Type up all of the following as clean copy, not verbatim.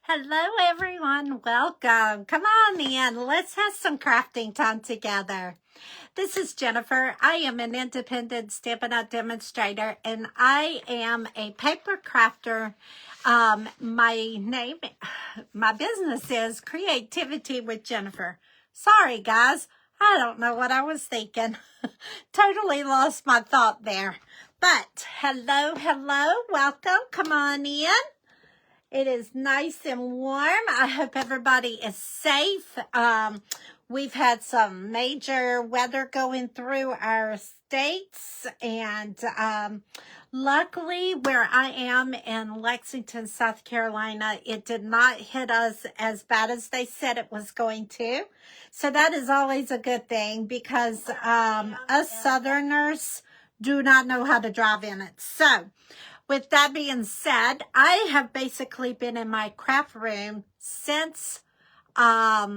Hello everyone, welcome. Come on in, let's have some crafting time together. This is Jennifer. I am an independent Stampin' Up! Demonstrator and I am a paper crafter. My business is Creativity with Jennifer. Sorry guys, I don't know what I was thinking. Totally lost my thought there. But hello, welcome. Come on in. It is nice and warm. I hope everybody is safe. We've had some major weather going through our states, and luckily where I am in Lexington, South Carolina, it did not hit us as bad as they said it was going to. So that is always a good thing because us Southerners do not know how to drive in it. So with that being said, I have basically been in my craft room since Friday.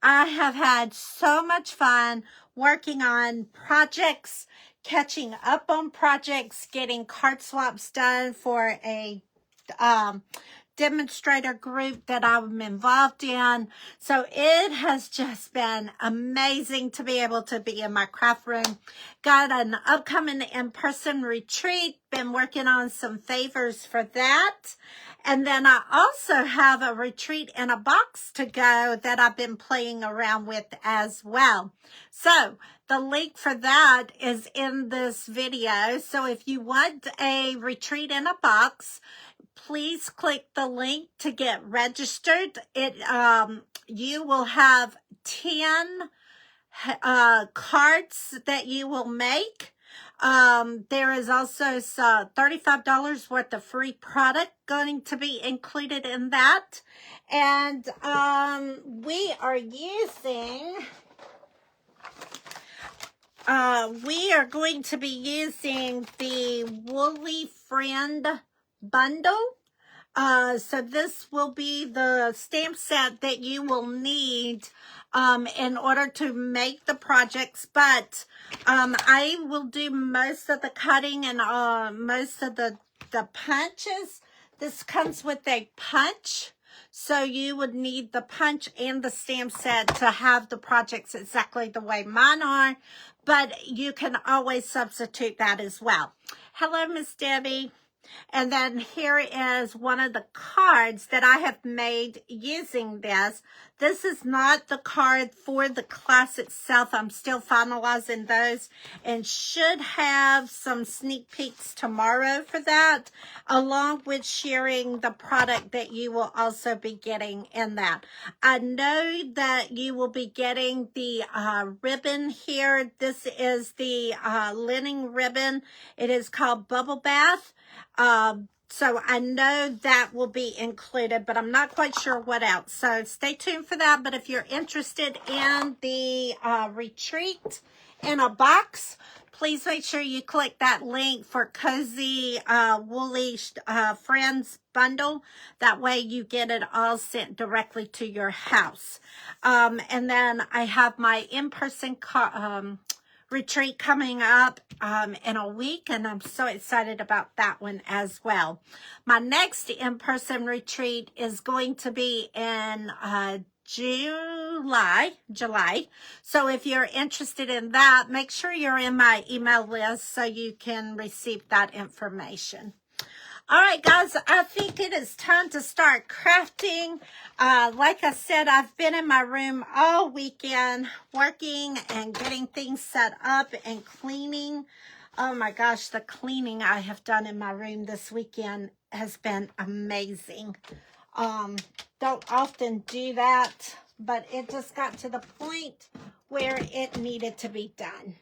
I have had so much fun working on projects, catching up on projects, getting card swaps done for a demonstrator group that I'm involved in. So it has just been amazing to be able to be in my craft room. Got an upcoming in-person retreat, been working on some favors for that. And then I also have a retreat in a box to go that I've been playing around with as well. So the link for that is in this video. So if you want a retreat in a box, please click the link to get registered. You will have 10 cards that you will make. There is also $35 worth of free product going to be included in that. And we are going to be using the Woolly Friend bundle. So this will be the stamp set that you will need in order to make the projects, but I will do most of the cutting and most of the punches. This comes with a punch, so you would need the punch and the stamp set to have the projects exactly the way mine are, but you can always substitute that as well. Hello, Miss Debbie. And then here is one of the cards that I have made using this. This is not the card for the class itself. I'm still finalizing those and should have some sneak peeks tomorrow for that, along with sharing the product that you will also be getting in that. I know that you will be getting the ribbon here. This is the linen ribbon. It is called Bubble Bath. So I know that will be included, but I'm not quite sure what else. So stay tuned for that. But if you're interested in the retreat in a box, please make sure you click that link for Cozy Woolly Friends bundle. That way you get it all sent directly to your house. And then I have my in-person retreat coming up in a week, and I'm so excited about that one as well. My next in-person retreat is going to be in July. So if you're interested in that, make sure you're in my email list so you can receive that information. All right, guys, I think it is time to start crafting. Like I said, I've been in my room all weekend working and getting things set up and cleaning. Oh my gosh, the cleaning I have done in my room this weekend has been amazing. Don't often do that, but it just got to the point where it needed to be done.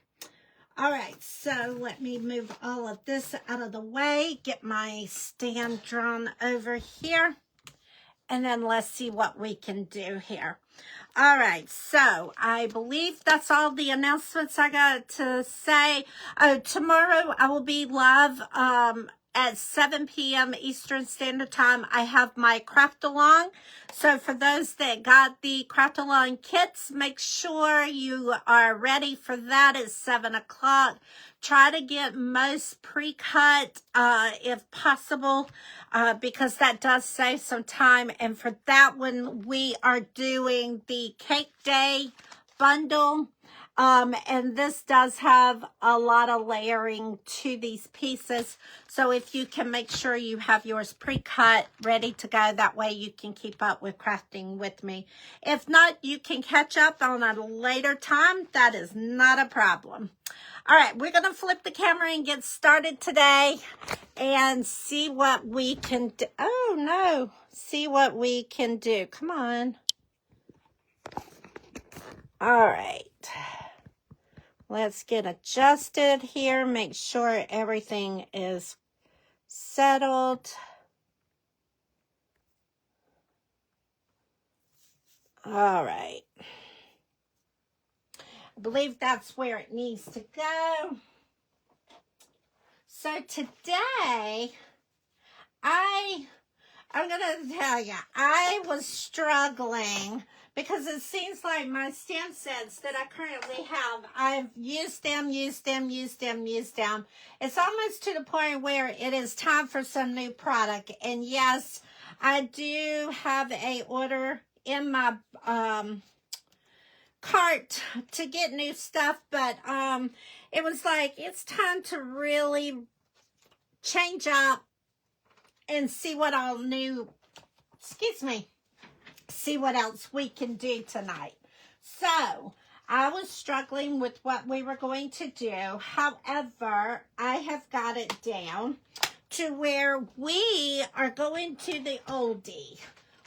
All right, so let me move all of this out of the way, get my stand drawn over here, and then let's see what we can do here. All right, so I believe that's all the announcements I got to say. Tomorrow I will be live at 7 p.m. Eastern Standard Time, I have my craft along. So for those that got the craft along kits, make sure you are ready for that at 7 o'clock. Try to get most pre-cut if possible, because that does save some time. And for that one, we are doing the Cake Day bundle. And this does have a lot of layering to these pieces. So if you can make sure you have yours pre-cut, ready to go, that way you can keep up with crafting with me. If not, you can catch up on a later time. That is not a problem. All right, we're going to flip the camera and get started today and see what we can do. Oh, no. See what we can do. Come on. All right. Let's get adjusted here. Make sure everything is settled. All right. I believe that's where it needs to go. So today, I'm going to tell you, I was struggling because it seems like my stamp sets that I currently have, I've used them. It's almost to the point where it is time for some new product. And yes, I do have a order in my cart to get new stuff, but it was like, it's time to really change up and see what all new, see what else we can do tonight. So, I was struggling with what we were going to do. However, I have got it down to where we are going to the oldie.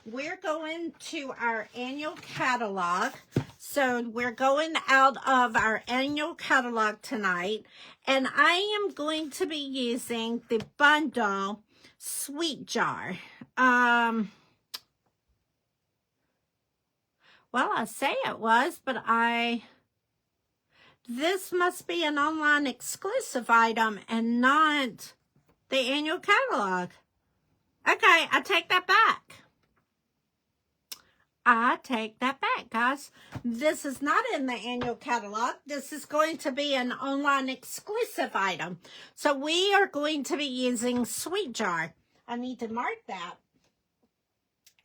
We're going to our annual catalog. So, we're going out of our annual catalog tonight. And I am going to be using the bundle Sweet Jar. Well, I say it was, but this must be an online exclusive item and not the annual catalog. Okay, I take that back. Guys. This is not in the annual catalog. This is going to be an online exclusive item. So we are going to be using Sweet Jar. I need to mark that.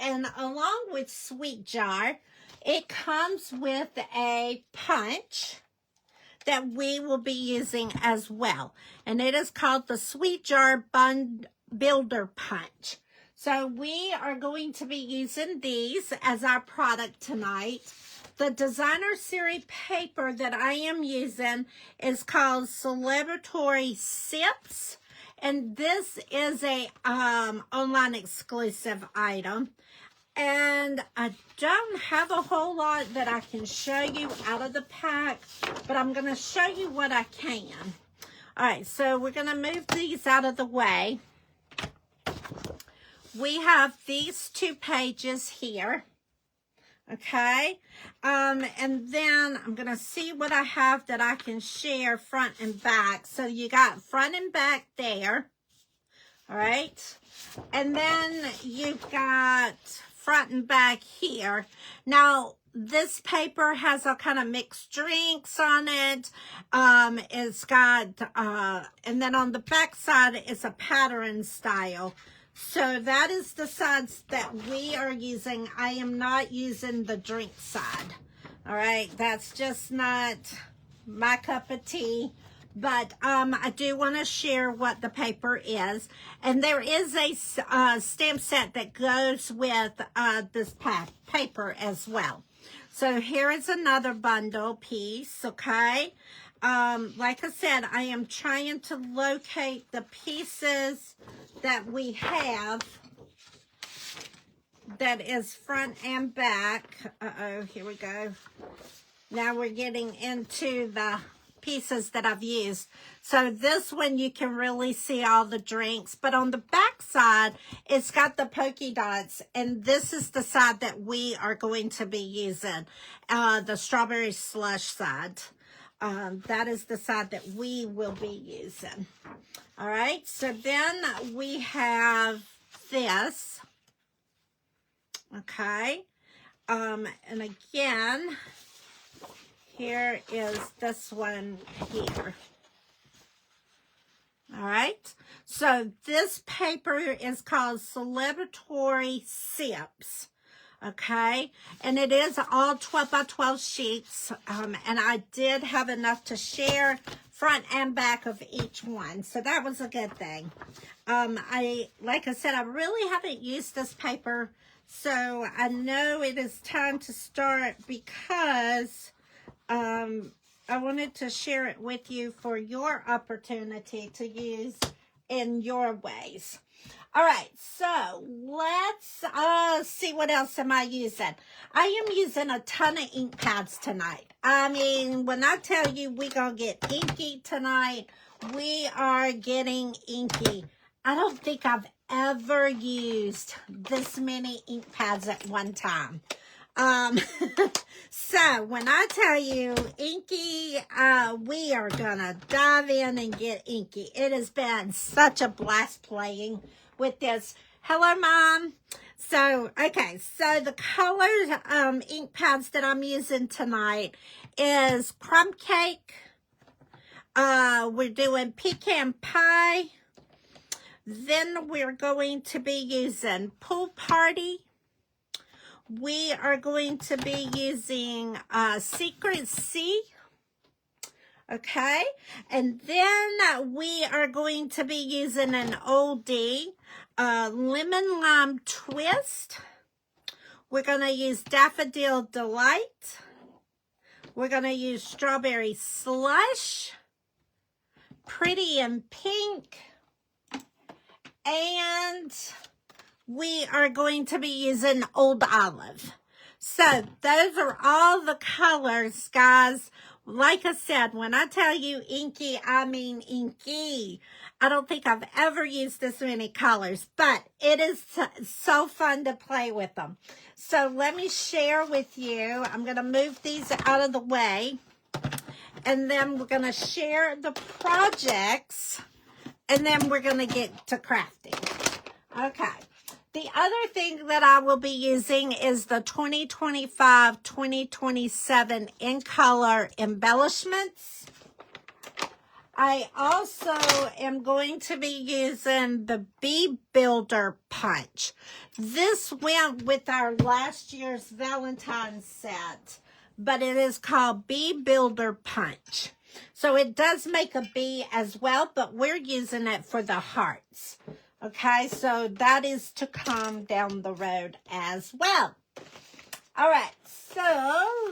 And along with Sweet Jar, it comes with a punch that we will be using as well. And it is called the Sweet Jar Builder Punch. So we are going to be using these as our product tonight. The designer series paper that I am using is called Celebratory Sips. And this is a online exclusive item. And I don't have a whole lot that I can show you out of the pack, but I'm going to show you what I can. All right, so we're going to move these out of the way. We have these 2 pages here, okay? And then I'm going to see what I have that I can share front and back. So you got front and back there, all right? And then you've got front and back here. Now, this paper has all kind of mixed drinks on it. It's got, and then on the back side, it's a pattern style. So that is the sides that we are using. I am not using the drink side. All right, that's just not my cup of tea. But I do want to share what the paper is. And there is a stamp set that goes with this paper as well. So here is another bundle piece, okay? Like I said, I am trying to locate the pieces that we have that is front and back. Uh-oh, here we go. Now we're getting into the pieces that I've used. So this one you can really see all the drinks, but on the back side it's got the polka dots, and this is the side that we are going to be using, the strawberry slush side. that is the side that we will be using. All right, so then we have this. Okay, and again, here is this one here. All right, so this paper is called Celebratory Sips. Okay, and it is all 12 by 12 sheets, and I did have enough to share front and back of each one, so that was a good thing. Like I said, I really haven't used this paper, so I know it is time to start because I wanted to share it with you for your opportunity to use in your ways. All right, so let's see what else am I using. I am using a ton of ink pads tonight. I mean, when I tell you we're going to get inky tonight, we are getting inky. I don't think I've ever used this many ink pads at one time. So when I tell you inky, we are going to dive in and get inky. It has been such a blast playing with this. Hello, Mom. So, okay, so the colored ink pads that I'm using tonight is Crumb Cake. We're doing Pecan Pie. Then we're going to be using Pool Party. We are going to be using Secret Sea. Okay, and then we are going to be using an oldie, Lemon Lime Twist. We're going to use Daffodil Delight. We're going to use Strawberry Slush, Pretty in Pink, and we are going to be using Old Olive. So those are all the colors, guys. Like I said, when I tell you inky, I mean inky. I don't think I've ever used this many colors, but it is so fun to play with them. So let me share with you. I'm going to move these out of the way, and then we're going to share the projects, and then we're going to get to crafting. Okay. The other thing that I will be using is the 2025-2027 in color embellishments. I also am going to be using the Bee Builder Punch. This went with our last year's Valentine's set, but it is called Bee Builder Punch. So it does make a bee as well, but we're using it for the hearts. Okay, so that is to come down the road as well. All right, so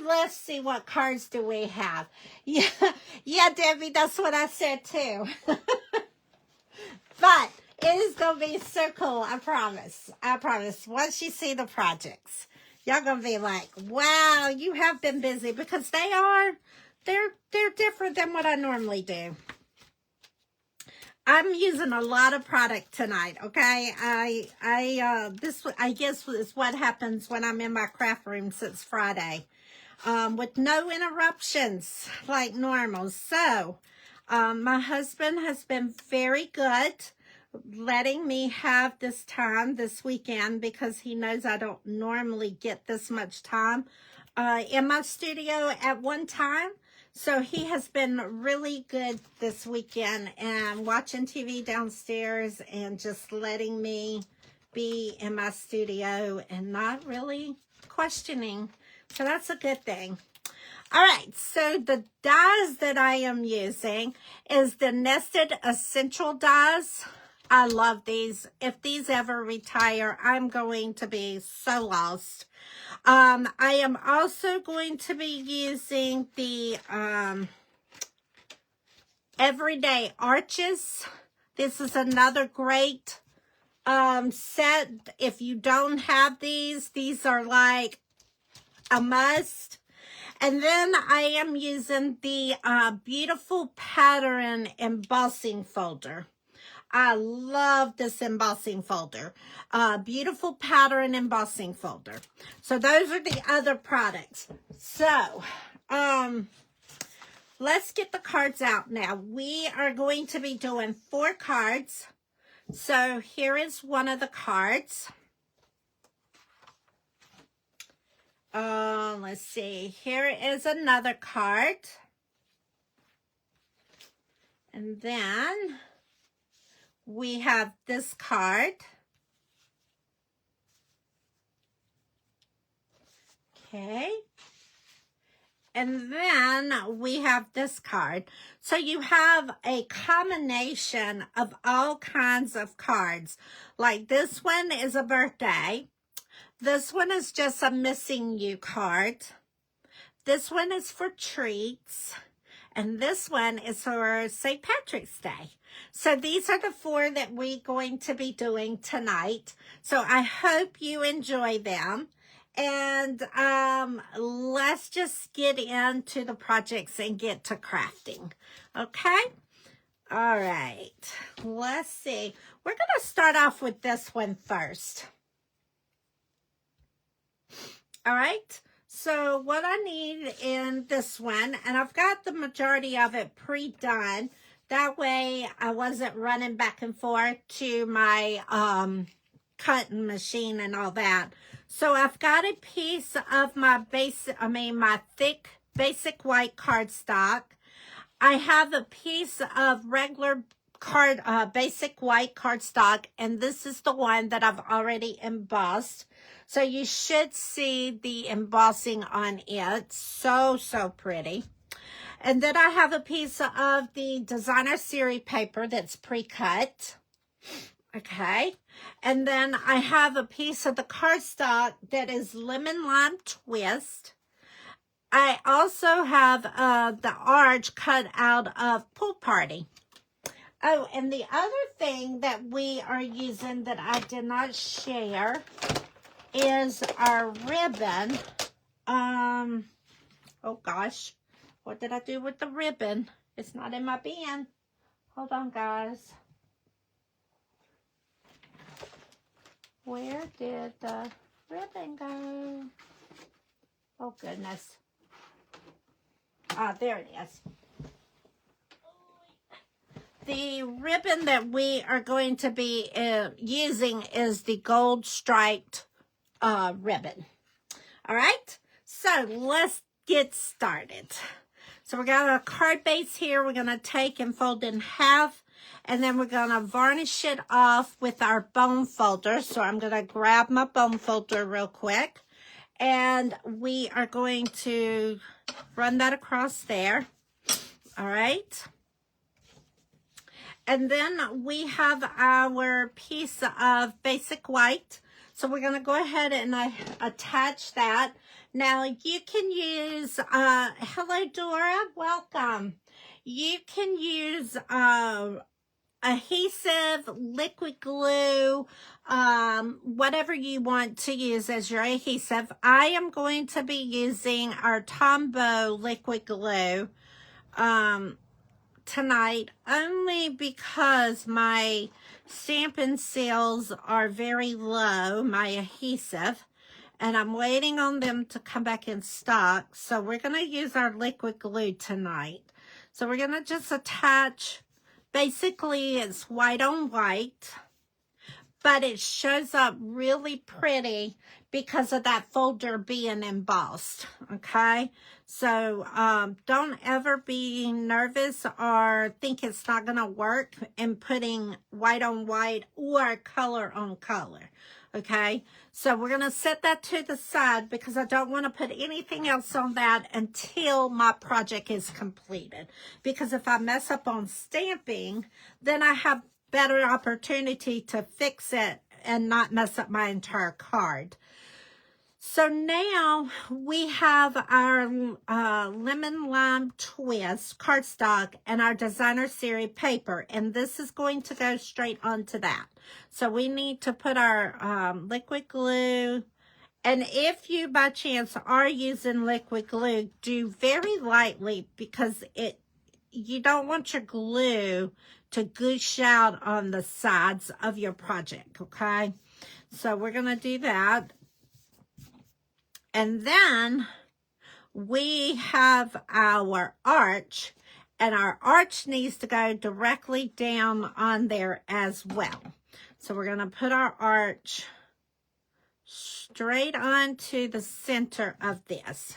let's see, what cards do we have? Yeah, Debbie, that's what I said too. But it is going to be so cool, I promise. I promise. Once you see the projects, y'all going to be like, wow, you have been busy, because they're different than what I normally do. I'm using a lot of product tonight, okay? This, I guess, is what happens when I'm in my craft room since Friday, with no interruptions like normal. So, my husband has been very good letting me have this time this weekend, because he knows I don't normally get this much time in my studio at one time. So he has been really good this weekend, and watching TV downstairs and just letting me be in my studio and not really questioning. So that's a good thing. All right, so the dies that I am using is the Nested Essential dies. I love these. If these ever retire, I'm going to be so lost. I am also going to be using the Everyday Arches. This is another great set. If you don't have these are like a must. And then I am using the Beautiful Pattern embossing folder. I love this embossing folder. Beautiful Pattern embossing folder. So those are the other products. So, let's get the cards out now. We are going to be doing 4 cards. So here is one of the cards. Let's see. Here is another card. And then we have this card. Okay. And then we have this card. So you have a combination of all kinds of cards. Like this one is a birthday. This one is just a missing you card. This one is for treats. And this one is for St. Patrick's Day. So these are the 4 that we're going to be doing tonight. So I hope you enjoy them. And let's just get into the projects and get to crafting. Okay? All right. Let's see. We're going to start off with this one first. All right. So what I need in this one, and I've got the majority of it pre-done. That way I wasn't running back and forth to my cutting machine and all that. So I've got a piece of my my thick basic white cardstock. I have a piece of regular basic white cardstock, and this is the one that I've already embossed. So you should see the embossing on it. So pretty. And then I have a piece of the designer series paper that's pre-cut. Okay. And then I have a piece of the cardstock that is lemon lime twist. I also have the arch cut out of Pool Party. Oh, and the other thing that we are using that I did not share is our ribbon. Oh gosh, what did I do with the ribbon? It's not in my bin. Hold on, guys. Where did the ribbon go? Oh goodness. Ah, there it is. The ribbon that we are going to be using is the gold striped ribbon. All right, so let's get started. So we got our card base here. We're going to take and fold in half, and then we're going to varnish it off with our bone folder. So I'm going to grab my bone folder real quick, and we are going to run that across there. All right. And then we have our piece of basic white. So we're going to go ahead and attach that. Now you can use, hello Dora, welcome. You can use adhesive, liquid glue, whatever you want to use as your adhesive. I am going to be using our Tombow liquid glue tonight, only because my Stampin' sales are very low, my adhesive, and I'm waiting on them to come back in stock. So we're going to use our liquid glue tonight. So we're going to just attach, basically it's white on white, but it shows up really pretty because of that folder being embossed, okay? So don't ever be nervous or think it's not going to work in putting white on white or color on color, okay? So we're going to set that to the side because I don't want to put anything else on that until my project is completed. Because if I mess up on stamping, then I have better opportunity to fix it and not mess up my entire card. So now we have our lemon lime twist cardstock and our designer series paper, and this is going to go straight onto that. So we need to put our liquid glue, and if you by chance are using liquid glue, do very lightly because you don't want your glue to goosh out on the sides of your project, okay? So we're going to do that. And then we have our arch, and our arch needs to go directly down on there as well. So we're going to put our arch straight onto the center of this.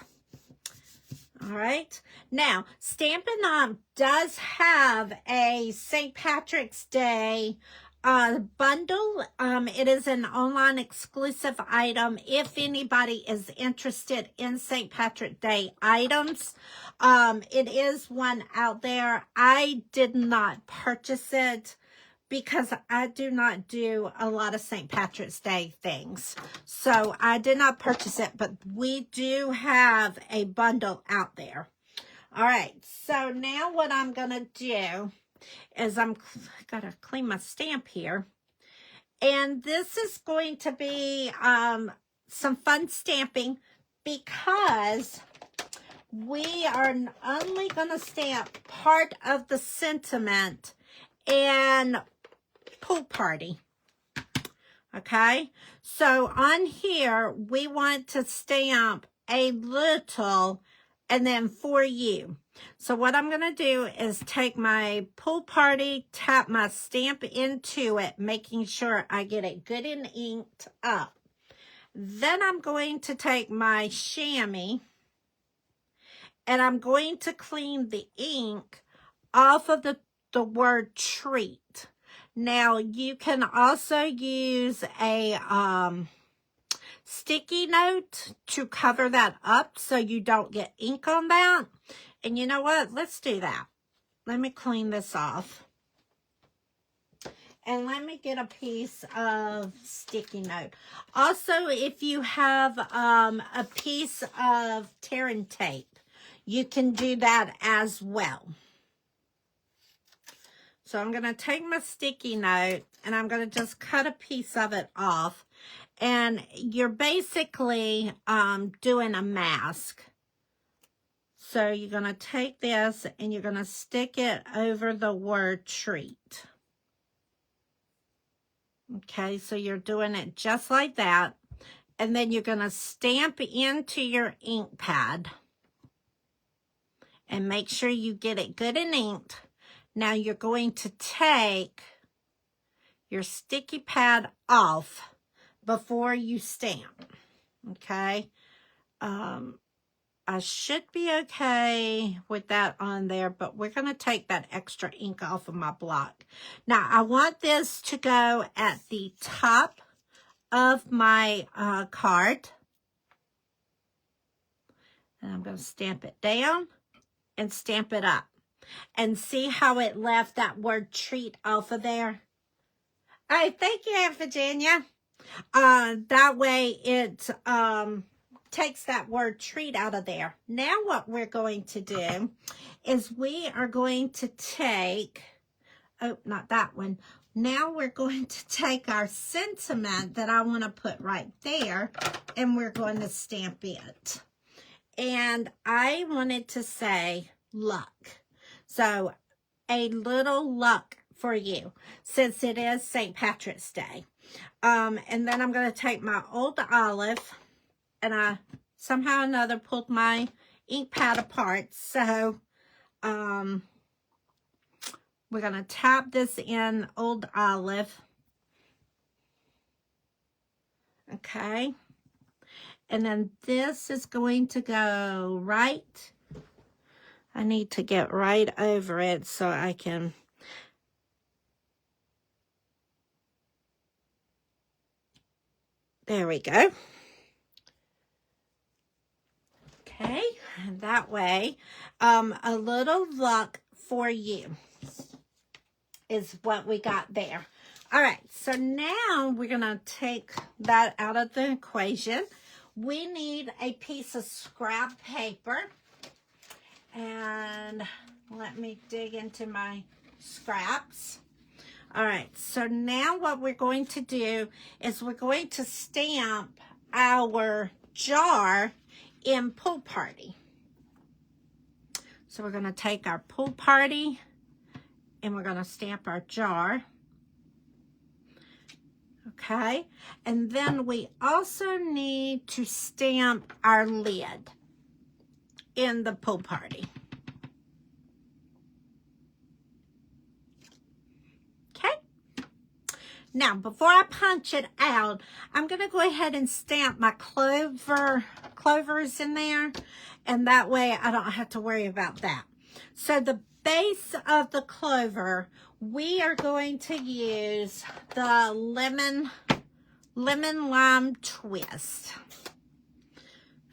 All right. Now, Stampin' Up! Does have a St. Patrick's Day bundle. It is an online exclusive item if anybody is interested in St. Patrick's Day items. It is one out there. I did not purchase it because I do not do a lot of St. Patrick's Day things. So I did not purchase it, but we do have a bundle out there. All right, so now what I'm going to do is I'm got to clean my stamp here. And this is going to be some fun stamping because we are only going to stamp part of the sentiment and pool party. Okay, so on here we want to stamp a little and then for you. So what I'm going to do is take my pool party, tap my stamp into it, making sure I get it good and inked up. Then I'm going to take my chamois and I'm going to clean the ink off of the word treat. Now, you can also use a sticky note to cover that up so you don't get ink on that. And you know what? Let's do that. Let me clean this off. And let me get a piece of sticky note. Also, if you have a piece of tearing tape, you can do that as well. So I'm going to take my sticky note and I'm going to just cut a piece of it off. And you're basically doing a mask. So you're going to take this and you're going to stick it over the word treat. Okay, so you're doing it just like that. And then you're going to stamp into your ink pad. And make sure you get it good and inked. Now you're going to take your sticky pad off before you stamp. Okay. I should be okay with that on there, but we're going to take that extra ink off of my block. Now I want this to go at the top of my card. And I'm going to stamp it down and stamp it up. And see how it left that word treat off of there? All right, thank you, Aunt Virginia. That way it takes that word treat out of there. Now what we're going to do is we are going to take, oh, not that one. Now we're going to take our sentiment that I want to put right there, and we're going to stamp it. And I wanted to say luck. So, a little luck for you, since it is St. Patrick's Day. And then I'm going to take my old olive, and I somehow or another pulled my ink pad apart. So, we're going to tap this in old olive. Okay. And then this is going to go right. I need to get right over it so I can. There we go. Okay, and that way, a little luck for you is what we got there. All right, so now we're going to take that out of the equation. We need a piece of scrap paper. And let me dig into my scraps. All right, so now what we're going to do is we're going to stamp our jar in pool party. So we're going to take our pool party and we're going to stamp our jar. Okay, and then we also need to stamp our lid. in the pool party. Okay. Now, before I punch it out, I'm going to go ahead and stamp my clovers in there, and that way I don't have to worry about that. So the base of the clover, we are going to use the lemon lime twist.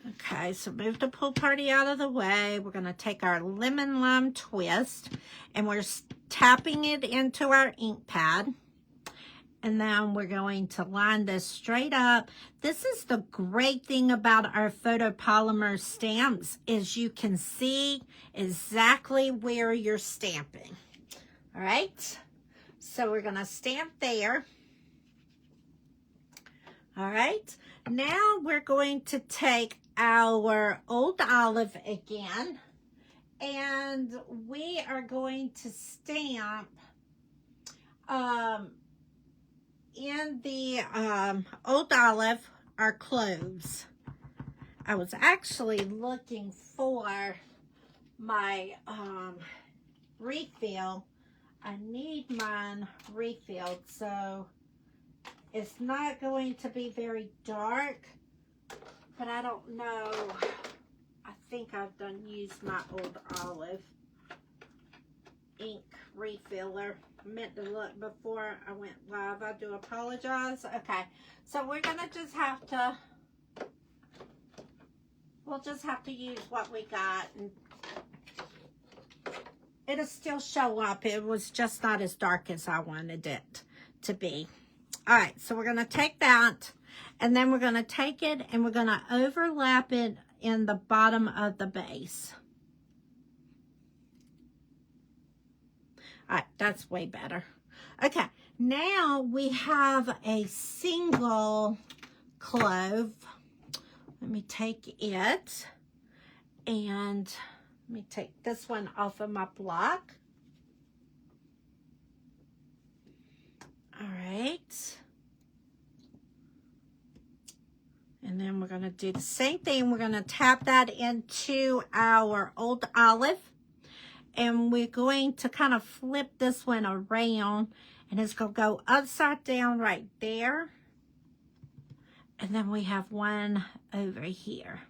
Okay, so move the pool party out of the way. We're going to take our lemon lime twist, and we're tapping it into our ink pad. And then we're going to line this straight up. This is the great thing about our photopolymer stamps, is you can see exactly where you're stamping. All right, so we're going to stamp there. All right, now we're going to take our old olive again, and we are going to stamp in the old olive our cloves. I was actually looking for my refill. I need mine refilled, so it's not going to be very dark, but I don't know. I think I've done used my old olive ink refiller. I meant to look before I went live. I do apologize. Okay, so we're gonna just have to, we'll just have to use what we got, and it'll still show up. It was just not as dark as I wanted it to be. All right, so we're gonna take that, and then we're gonna take it and we're gonna overlap it in the bottom of the base. All right, that's way better. Okay, now we have a single clove. Let me take it, and let me take this one off of my block. All right. And then we're going to do the same thing. We're going to tap that into our old olive. And we're going to kind of flip this one around. And it's going to go upside down right there. And then we have one over here.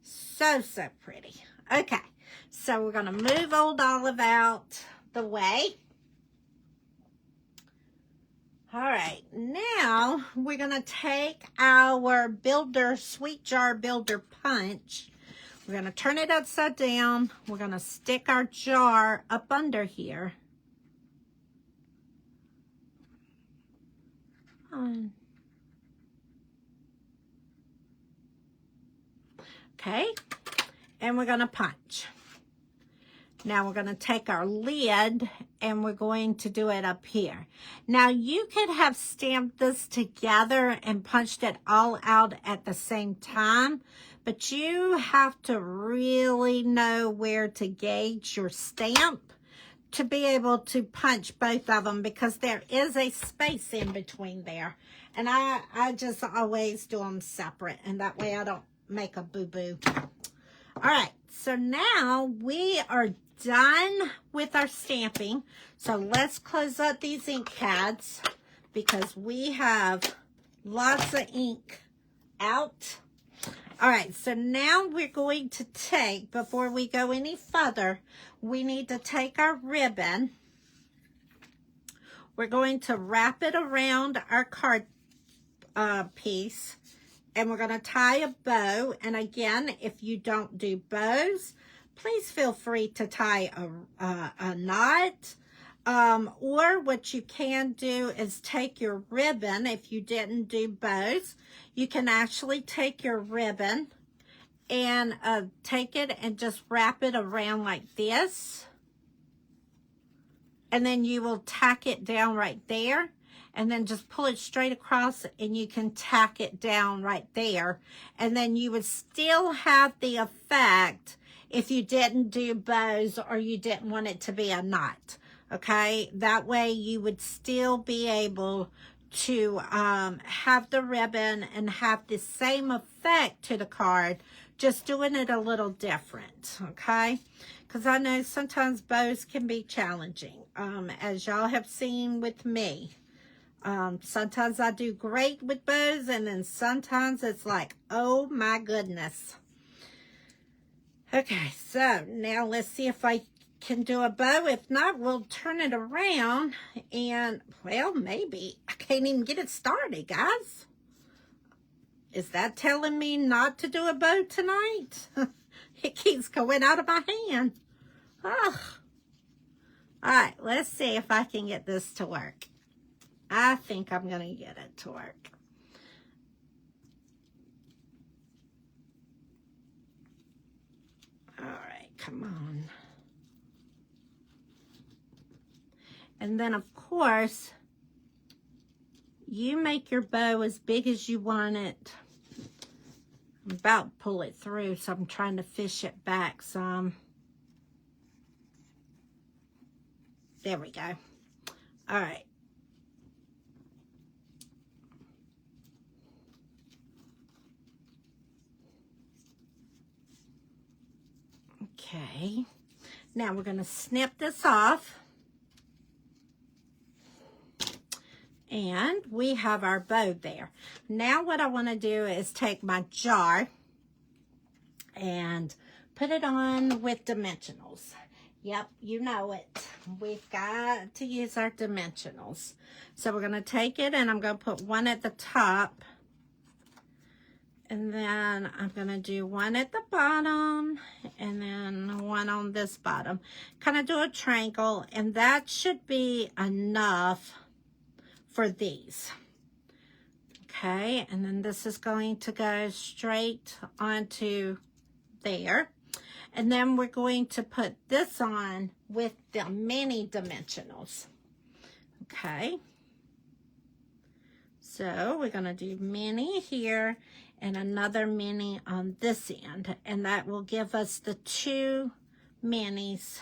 So, so pretty. Okay. So we're going to move old olive out the way. All right, now we're going to take our Sweet Jar Builder Punch. We're going to turn it upside down. We're going to stick our jar up under here. Okay, and we're going to punch. Now we're going to take our lid and we're going to do it up here. Now you could have stamped this together and punched it all out at the same time, but you have to really know where to gauge your stamp to be able to punch both of them, because there is a space in between there. And I just always do them separate, and that way I don't make a boo-boo. All right, so now we are done with our stamping. So let's close up these ink pads because we have lots of ink out. All right, so now we're going to take, before we go any further, we need to take our ribbon. We're going to wrap it around our card piece. And we're going to tie a bow. And again, if you don't do bows, please feel free to tie a knot. Or what you can do is take your ribbon. If you didn't do bows, you can actually take your ribbon and take it and just wrap it around like this. And then you will tack it down right there. And then just pull it straight across and you can tack it down right there. And then you would still have the effect if you didn't do bows or you didn't want it to be a knot. Okay, that way you would still be able to have the ribbon and have the same effect to the card just doing it a little different, okay? Because I know sometimes bows can be challenging, as y'all have seen with me. Sometimes I do great with bows, and then sometimes it's like, oh my goodness. Okay, so now let's see if I can do a bow. If not, we'll turn it around, and, well, maybe. I can't even get it started, guys. Is that telling me not to do a bow tonight? It keeps going out of my hand. Ugh. All right, let's see if I can get this to work. I think I'm going to get it to work. All right, come on. And then, of course, you make your bow as big as you want it. I'm about to pull it through, so I'm trying to fish it back some. There we go. All right. Okay. Now we're going to snip this off. And we have our bow there. Now what I want to do is take my jar and put it on with dimensionals. Yep, you know it. We've got to use our dimensionals. So we're going to take it, and I'm going to put one at the top. And then I'm going to do one at the bottom, and then one on this bottom. Kind of do a triangle, and that should be enough for these. Okay, and then this is going to go straight onto there. And then we're going to put this on with the mini dimensionals. Okay. So we're going to do mini here and another mini on this end. And that will give us the 2 minis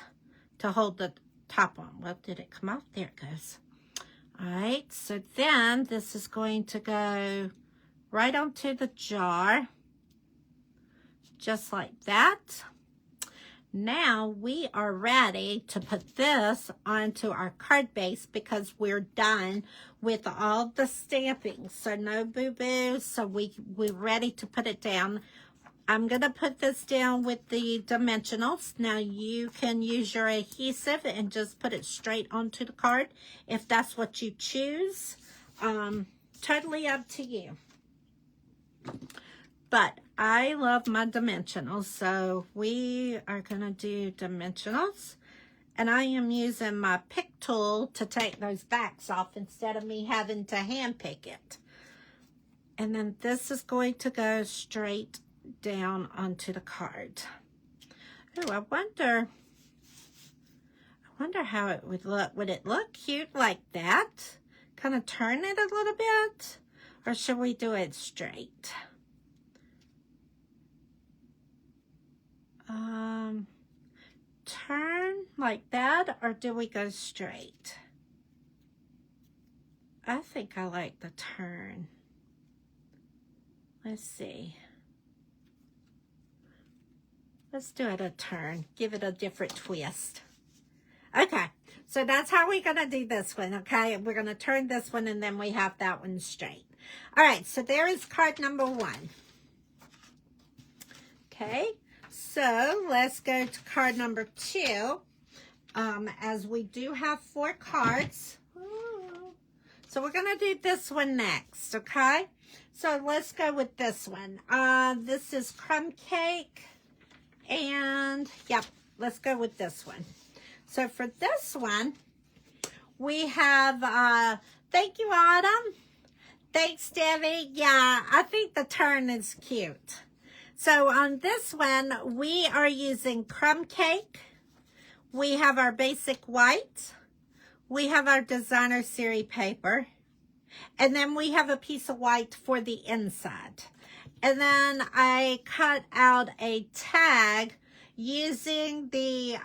to hold the top on. Well, did it come off? There it goes. All right, so then this is going to go right onto the jar, just like that. Now we are ready to put this onto our card base because we're done with all the stamping. So no boo-boos, so we're ready to put it down. I'm going to put this down with the dimensionals. Now you can use your adhesive and just put it straight onto the card if that's what you choose. Totally up to you. But I love my dimensionals, so we are going to do dimensionals. And I am using my pick tool to take those backs off instead of me having to hand pick it. And then this is going to go straight down onto the card. Oh, I wonder how it would look. Would it look cute like that? Kind of turn it a little bit? Or should we do it straight? Turn like that, or do we go straight? I think I like the turn. Let's see. Let's do it a turn. Give it a different twist. Okay, so that's how we're going to do this one, okay? We're going to turn this one, and then we have that one straight. All right, so there is card number 1. Okay, so let's go to card number 2, as we do have 4 cards. So we're going to do this one next, okay? So let's go with this one. This is Crumb Cake. And, yep, let's go with this one. So for this one, we have, thank you, Autumn. Thanks, Debbie. Yeah, I think the turn is cute. So on this one, we are using Crumb Cake. We have our basic white. We have our designer series paper. And then we have a piece of white for the inside. And then I cut out a tag using the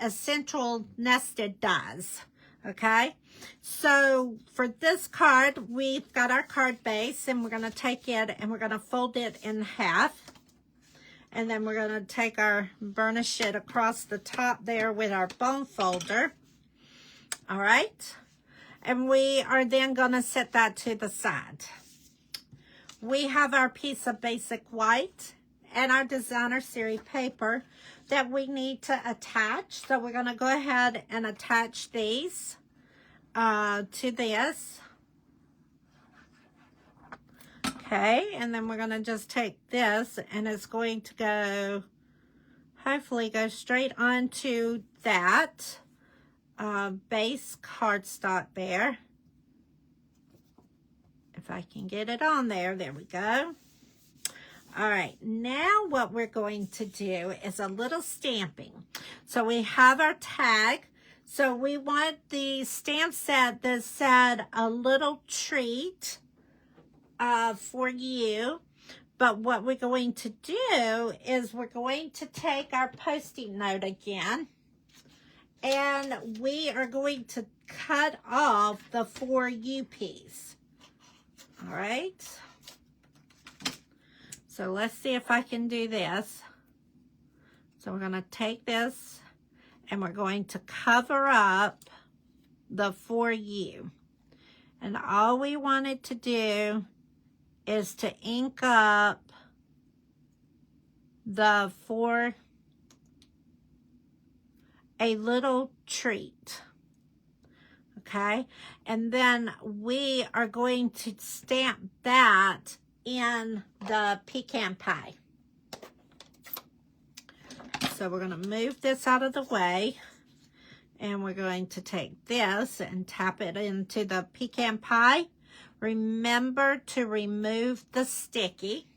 essential nested dies. Okay, so for this card, we've got our card base, and we're going to take it and we're going to fold it in half. And then we're going to take our burnish it across the top there with our bone folder. All right. And we are then going to set that to the side. We have our piece of basic white and our designer series paper that we need to attach. So we're going to go ahead and attach these to this. Okay, and then we're going to just take this and it's going to go, hopefully go straight onto that base cardstock there. If I can get it on there, there we go. All right, now what we're going to do is a little stamping. So we have our tag. So we want the stamp set that said a little treat for you. But what we're going to do is we're going to take our Post-it note again. And we are going to cut off the 4 U piece. All right. So let's see if I can do this. So we're going to take this and we're going to cover up the 4U. And all we wanted to do is to ink up the for a little treat. Okay, and then we are going to stamp that in the pecan pie. So we're going to move this out of the way and we're going to take this and tap it into the pecan pie. Remember to remove the sticky.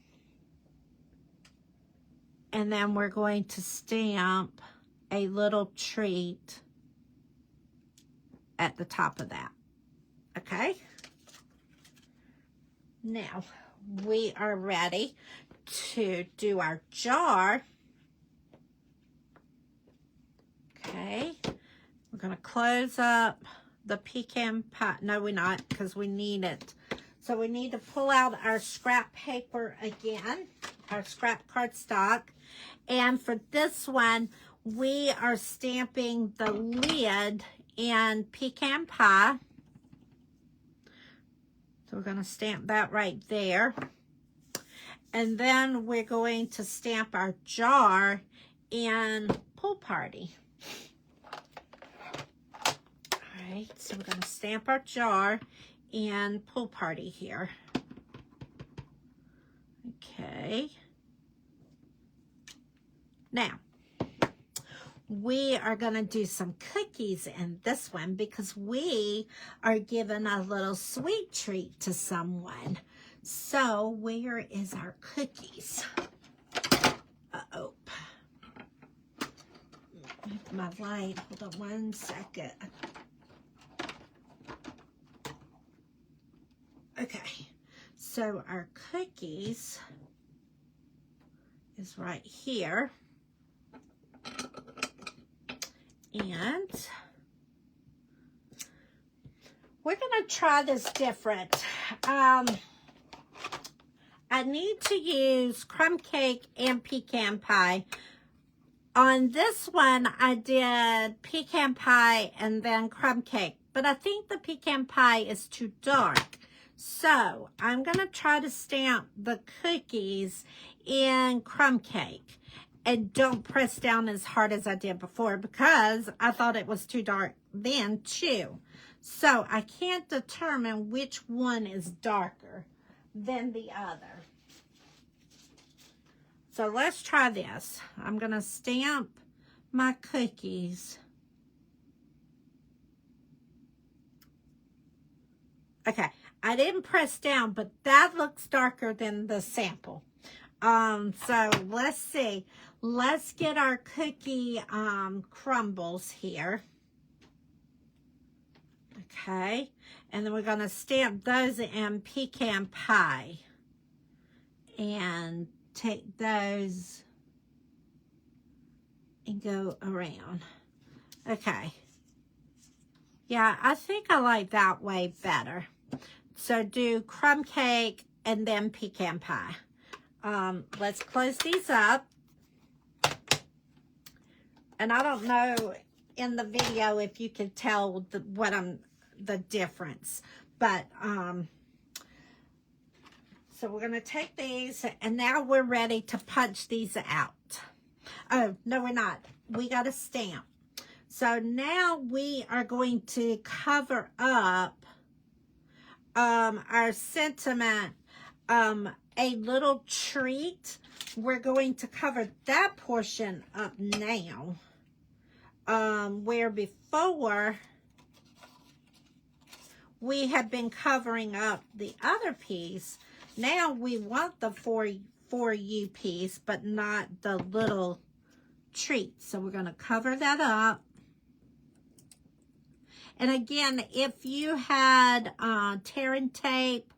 And then we're going to stamp a little treat at the top of that. Okay. Now we are ready to do our jar. Okay. We're going to close up the pecan pie. No, we're not, because we need it. So we need to pull out our scrap paper again, our scrap cardstock. And for this one, we are stamping the lid in pecan pie. So we're going to stamp that right there. And then we're going to stamp our jar in Pool Party. All right, so we're going to stamp our jar in Pool Party here. Okay. Now, we are going to do some cookies in this one because we are giving a little sweet treat to someone. So, where is our cookies? Uh-oh. Move my light. Hold on 1 second. Okay. So, our cookies is right here. And we're going to try this different. I need to use crumb cake and pecan pie. On this one, I did pecan pie and then crumb cake. But I think the pecan pie is too dark. So I'm going to try to stamp the cookies in crumb cake. And don't press down as hard as I did before because I thought it was too dark then too. So I can't determine which one is darker than the other. So let's try this. I'm going to stamp my cookies. Okay, I didn't press down, but that looks darker than the sample. So let's see. Let's get our cookie crumbles here. Okay, and then we're going to stamp those in pecan pie. And take those and go around. Okay. Yeah, I think I like that way better. So do crumb cake and then pecan pie. Let's close these up. And I don't know in the video if you can tell the difference. But, so we're going to take these, and now we're ready to punch these out. Oh, no, we're not. We got a stamp. So now we are going to cover up our sentiment, a little treat. We're going to cover that portion up now. Where before we had been covering up the other piece. Now we want the for you piece, but not the little treat. So we're going to cover that up. And again, if you had tearing tape,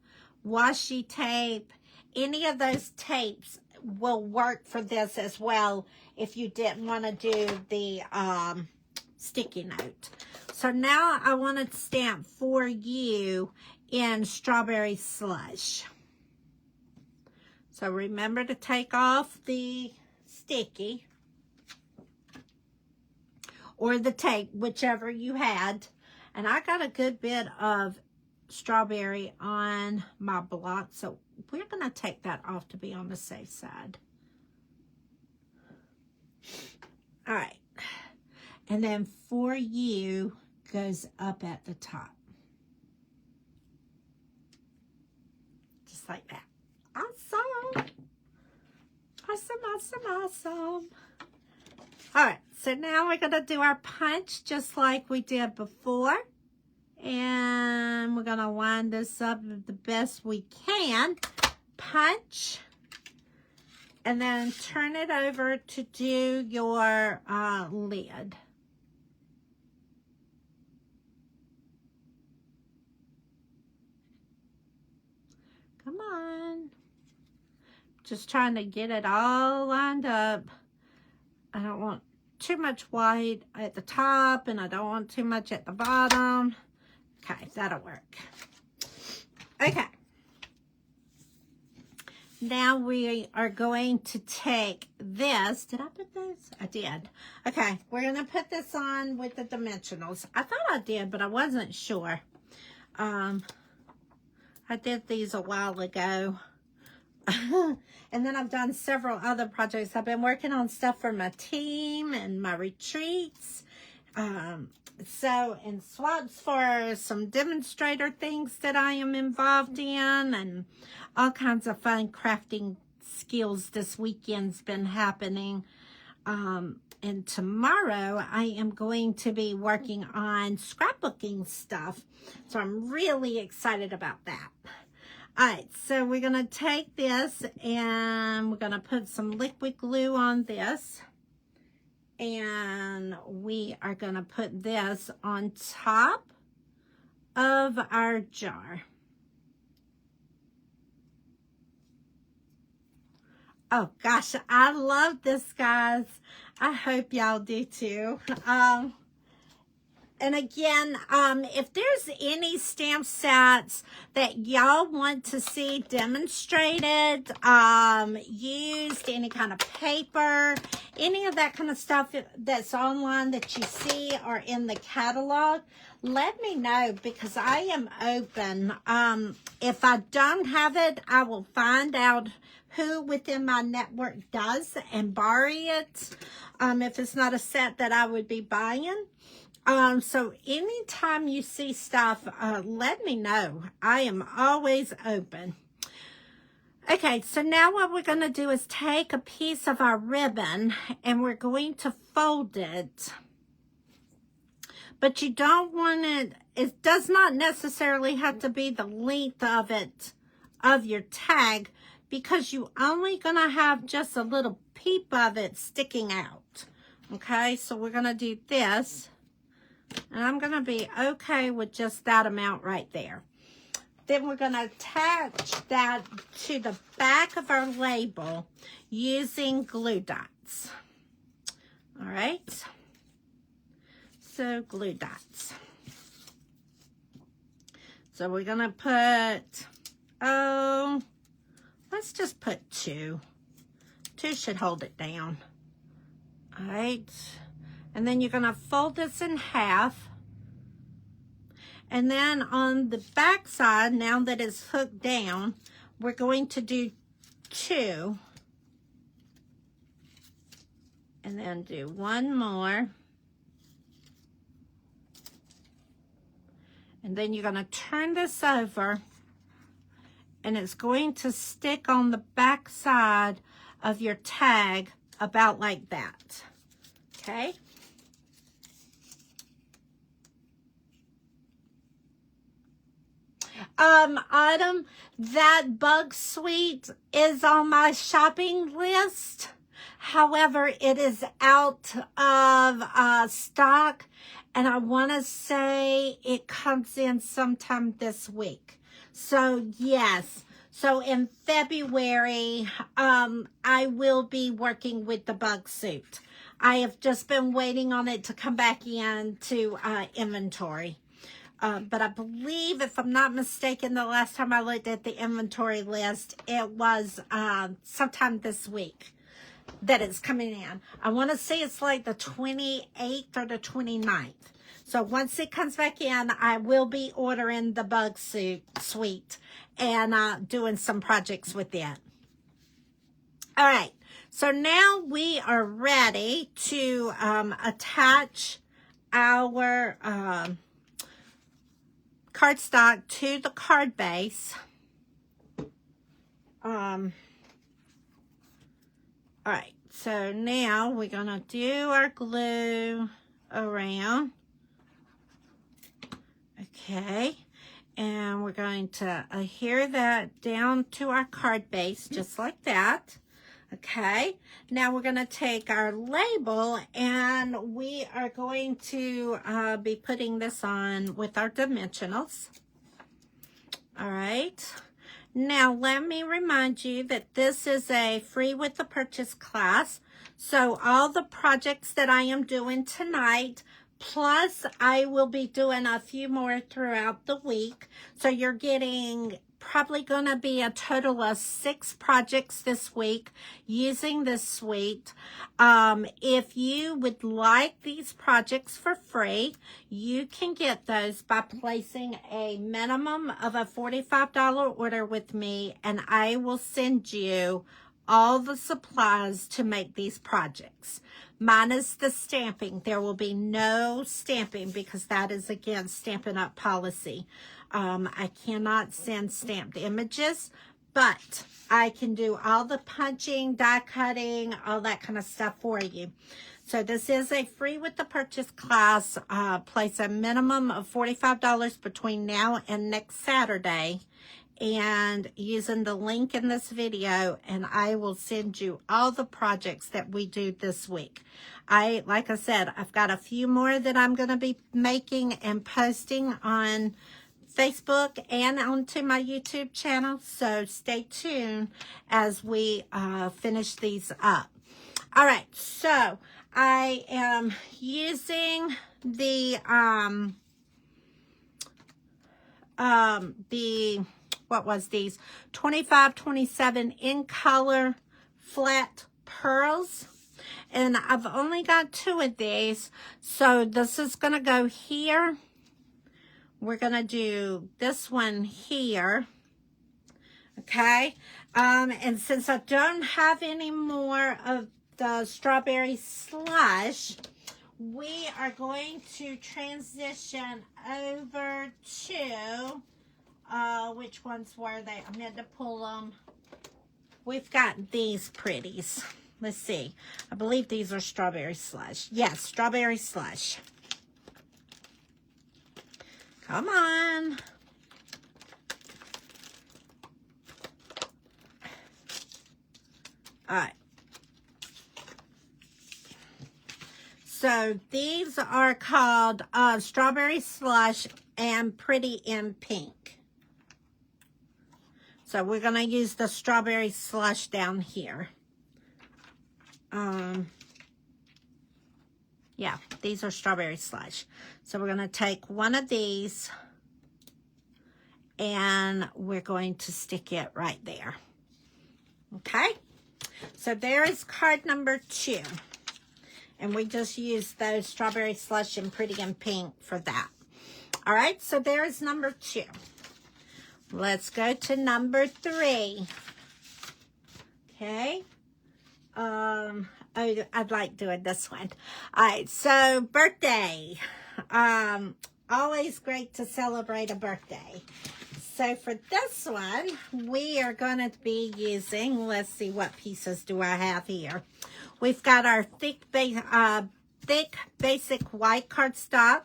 washi tape, any of those tapes will work for this as well if you didn't want to do the sticky note. So now I want to stamp for you in strawberry slush. So remember to take off the sticky or the tape, whichever you had. And I got a good bit of strawberry on my block, so we're going to take that off to be on the safe side. All right. And then for you goes up at the top. Just like that. Awesome. Awesome, awesome, awesome. All right, so now we're going to do our punch just like we did before. And we're going to line this up the best we can. Punch. And then turn it over to do your lid. Come on. Just trying to get it all lined up. I don't want too much white at the top, and I don't want too much at the bottom. Okay, that'll work. Okay. Now we are going to take this. Did I put this? I did. Okay, we're going to put this on with the dimensionals. I thought I did, but I wasn't sure. I did these a while ago. And then I've done several other projects. I've been working on stuff for my team and my retreats. And swaps for some demonstrator things that I am involved in, and all kinds of fun crafting skills this weekend's been happening. And tomorrow I am going to be working on scrapbooking stuff. So I'm really excited about that. All right, so we're going to take this and we're going to put some liquid glue on this. And we are going to put this on top of our jar. Oh, gosh, I love this, guys. I hope y'all do, too. And again, if there's any stamp sets that y'all want to see demonstrated, used, any kind of paper, any of that kind of stuff that's online that you see or in the catalog, let me know, because I am open. If I don't have it, I will find out who within my network does and borrow it, if it's not a set that I would be buying. So anytime you see stuff, let me know. I am always open. Okay, so now what we're going to do is take a piece of our ribbon and we're going to fold it. But you don't want it does not necessarily have to be the length of it, of your tag, because you're only going to have just a little peep of it sticking out. Okay, so we're going to do this. And I'm going to be okay with just that amount right there. Then we're going to attach that to the back of our label using glue dots. All right. So glue dots. So we're going to put, let's just put 2. 2 should hold it down. All right. And then you're going to fold this in half. And then on the back side, now that it's hooked down, we're going to do 2. And then do 1 more. And then you're going to turn this over. And it's going to stick on the back side of your tag about like that. Okay? Autumn, that bug sweet is on my shopping list. However, it is out of stock, and I want to say it comes in sometime this week. So yes, so in February, I will be working with the bug suit. I have just been waiting on it to come back into inventory. But I believe, if I'm not mistaken, the last time I looked at the inventory list, it was sometime this week that it's coming in. I want to say it's like the 28th or the 29th. So once it comes back in, I will be ordering the bug suite and doing some projects with it. All right. So now we are ready to attach our cardstock to the card base. All right, so now we're gonna do our glue around. Okay, and we're going to adhere that down to our card base just like that. Okay, now we're going to take our label and we are going to be putting this on with our dimensionals. All right, now let me remind you that this is a free with the purchase class. So all the projects that I am doing tonight, plus I will be doing a few more throughout the week. So you're getting probably going to be a total of 6 projects this week using this suite. If you would like these projects for free, you can get those by placing a minimum of a $45 order with me, and I will send you all the supplies to make these projects. Minus the stamping. There will be no stamping because that is against Stampin' Up policy. I cannot send stamped images, but I can do all the punching, die cutting, all that kind of stuff for you. So this is a free with the purchase class. Place a minimum of $45 between now and next Saturday, and using the link in this video, and I will send you all the projects that we do this week. Like I said, I've got a few more that I'm going to be making and posting on Facebook and onto my YouTube channel, so stay tuned as we finish these up. All right, so I am using the what was these 25-27 in color flat pearls, and I've only got 2 of these, so this is gonna go here. We're gonna do this one here, okay? And since I don't have any more of the strawberry slush, we are going to transition over to which ones were they? I meant to pull them. We've got these pretties. Let's see. I believe these are strawberry slush. Yes, strawberry slush. Come on. All right. So these are called Strawberry Slush and Pretty in Pink. So we're going to use the Strawberry Slush down here. Yeah, these are Strawberry Slush. So we're going to take one of these and we're going to stick it right there. Okay? So there is card number 2. And we just used those Strawberry Slush and Pretty in Pink for that. All right, so there's number 2. Let's go to number 3. Okay. Oh, I'd like doing this one. All right, so birthday. Always great to celebrate a birthday. So for this one, we are going to be using, let's see, what pieces do I have here? We've got our thick basic white cardstock.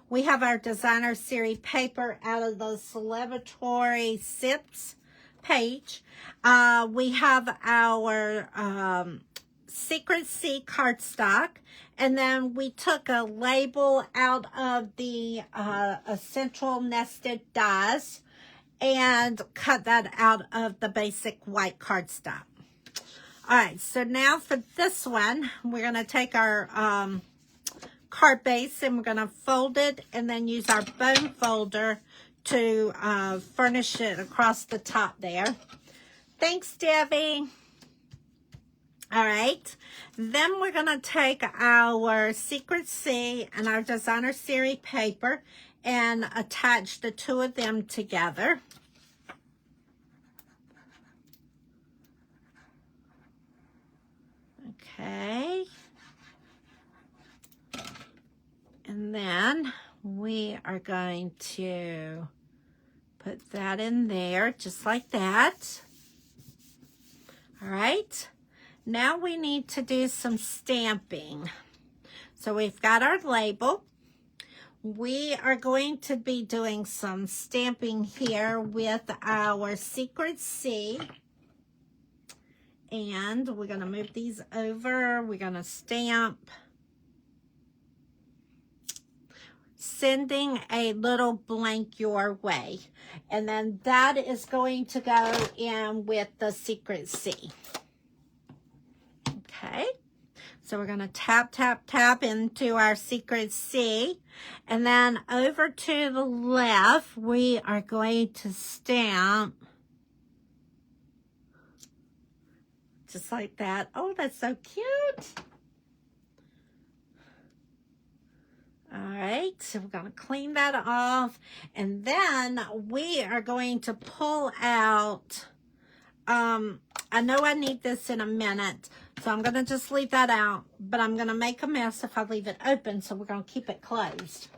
We have our designer series paper out of the Celebratory Sips page. We have our Secret C cardstock. And then we took a label out of the Essential Nested Dies and cut that out of the basic white cardstock. All right, so now for this one, we're going to take our card base and we're going to fold it and then use our bone folder to furnish it across the top there. Thanks, Debbie. All right, then we're going to take our Secret C and our designer series paper and attach the two of them together. Okay. And then we are going to put that in there just like that. All right. Now we need to do some stamping. So we've got our label. We are going to be doing some stamping here with our Secret C. And we're going to move these over. We're going to stamp. Sending a little blank your way. And then that is going to go in with the Secret C. Okay. So we're going to tap, tap, tap into our Secret C. And then over to the left, we are going to stamp just like that. Oh, that's so cute. All right, so we're going to clean that off. And then we are going to pull out, I know I need this in a minute, so I'm going to just leave that out. But I'm going to make a mess if I leave it open, so we're going to keep it closed.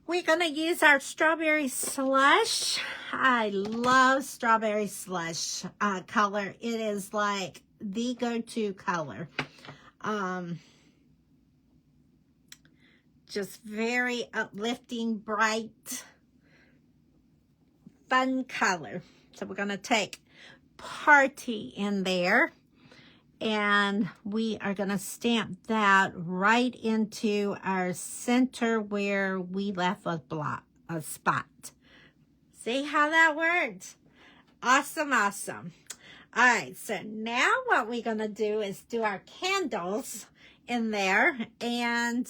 We're going to use our Strawberry Slush. I love Strawberry Slush color. It is like the go-to color. Just very uplifting, bright, fun color. So we're going to take Party in there. And we are going to stamp that right into our center where we left a spot. See how that worked? Awesome, awesome. All right, so now what we're going to do is do our candles in there. And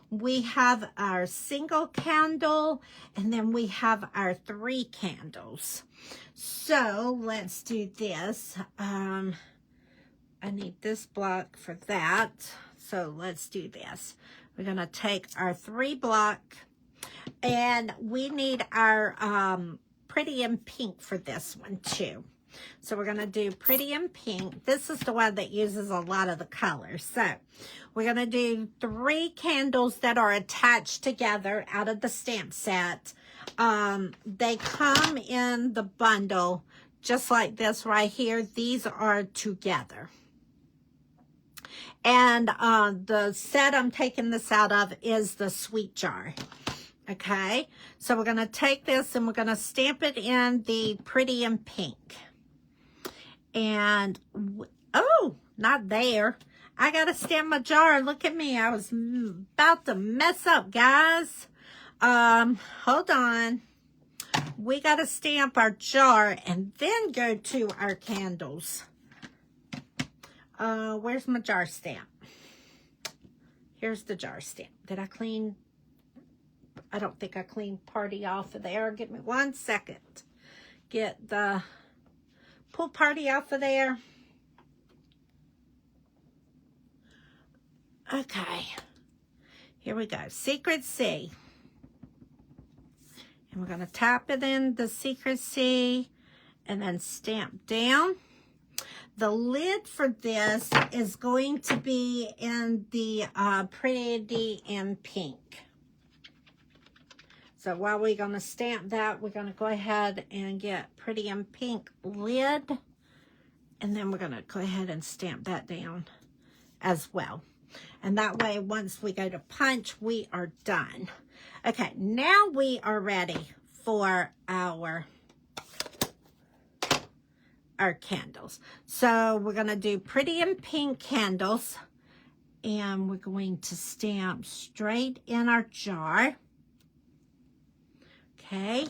we have our single candle, and then we have our 3 candles. So let's do this. I need this block for that. So let's do this. We're going to take our 3 block, and we need our Pretty in Pink for this one too. So we're going to do Pretty in Pink. This is the one that uses a lot of the colors. So we're going to do 3 candles that are attached together out of the stamp set. They come in the bundle just like this right here. These are together. And the set I'm taking this out of is the Sweet Jar. Okay, so we're going to take this and we're going to stamp it in the Pretty in Pink. And, oh, not there. I got to stamp my jar. Look at me. I was about to mess up, guys. Hold on. We got to stamp our jar and then go to our candles. Where's my jar stamp? Here's the jar stamp. Did I clean? I don't think I cleaned Party off of there. Give me 1 second. Get the pull Party off of there. Okay, here we go. Secret C. And we're going to tap it in the Secret C and then stamp down. The lid for this is going to be in the Pretty in Pink. So while we're going to stamp that, we're going to go ahead and get Pretty in Pink lid. And then we're going to go ahead and stamp that down as well. And that way, once we go to punch, we are done. Okay, now we are ready for our candles. So we're going to do Pretty in Pink candles. And we're going to stamp straight in our jar. Okay,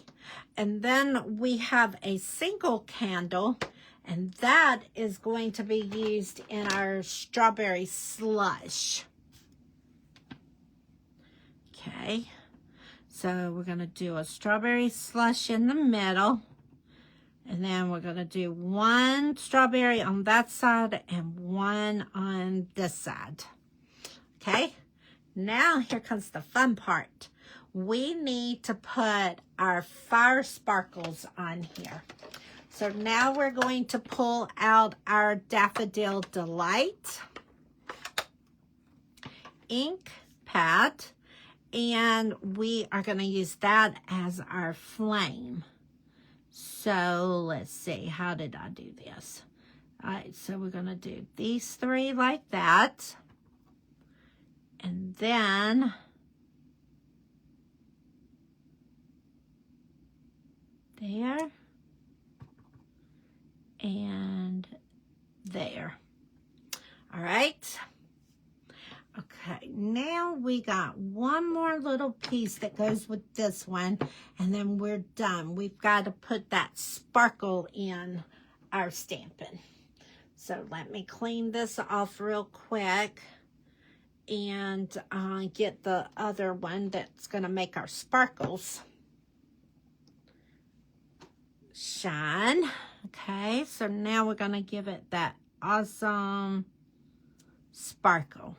and then we have a single candle, and that is going to be used in our strawberry slush. Okay, so we're going to do a strawberry slush in the middle, and then we're going to do one strawberry on that side and one on this side. Okay, now here comes the fun part. We need to put our fire sparkles on here. So now we're going to pull out our Daffodil Delight ink pad, and we are going to use that as our flame. So let's see, how did I do this? All right, so we're going to do these three like that, and then there and there. All right. Okay, now we got one more little piece that goes with this one, and then we're done. We've got to put that sparkle in our stamping. So let me clean this off real quick and get the other one that's going to make our sparkles shine. Okay, so now we're going to give it that awesome sparkle.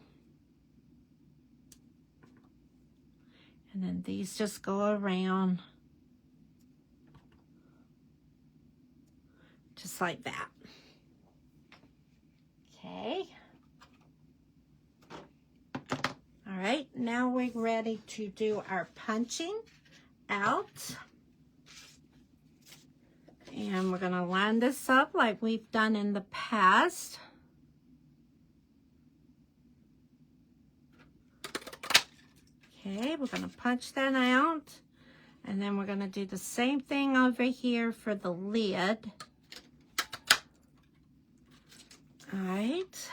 And then these just go around just like that. Okay. All right, now we're ready to do our punching out. And we're going to line this up like we've done in the past. Okay, we're going to punch that out. And then we're going to do the same thing over here for the lid. All right.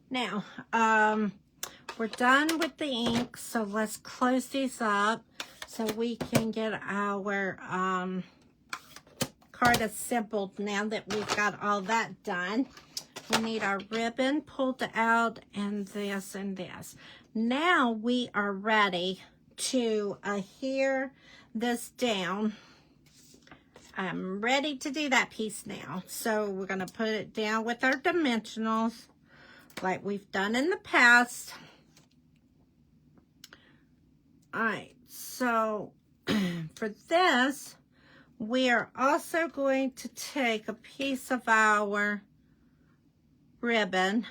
Now, we're done with the ink, so let's close these up so we can get our card assembled now that we've got all that done. We need our ribbon pulled out and this and this. Now we are ready to adhere this down. I'm ready to do that piece now. So we're going to put it down with our dimensionals like we've done in the past. All right, so for this, we are also going to take a piece of our ribbon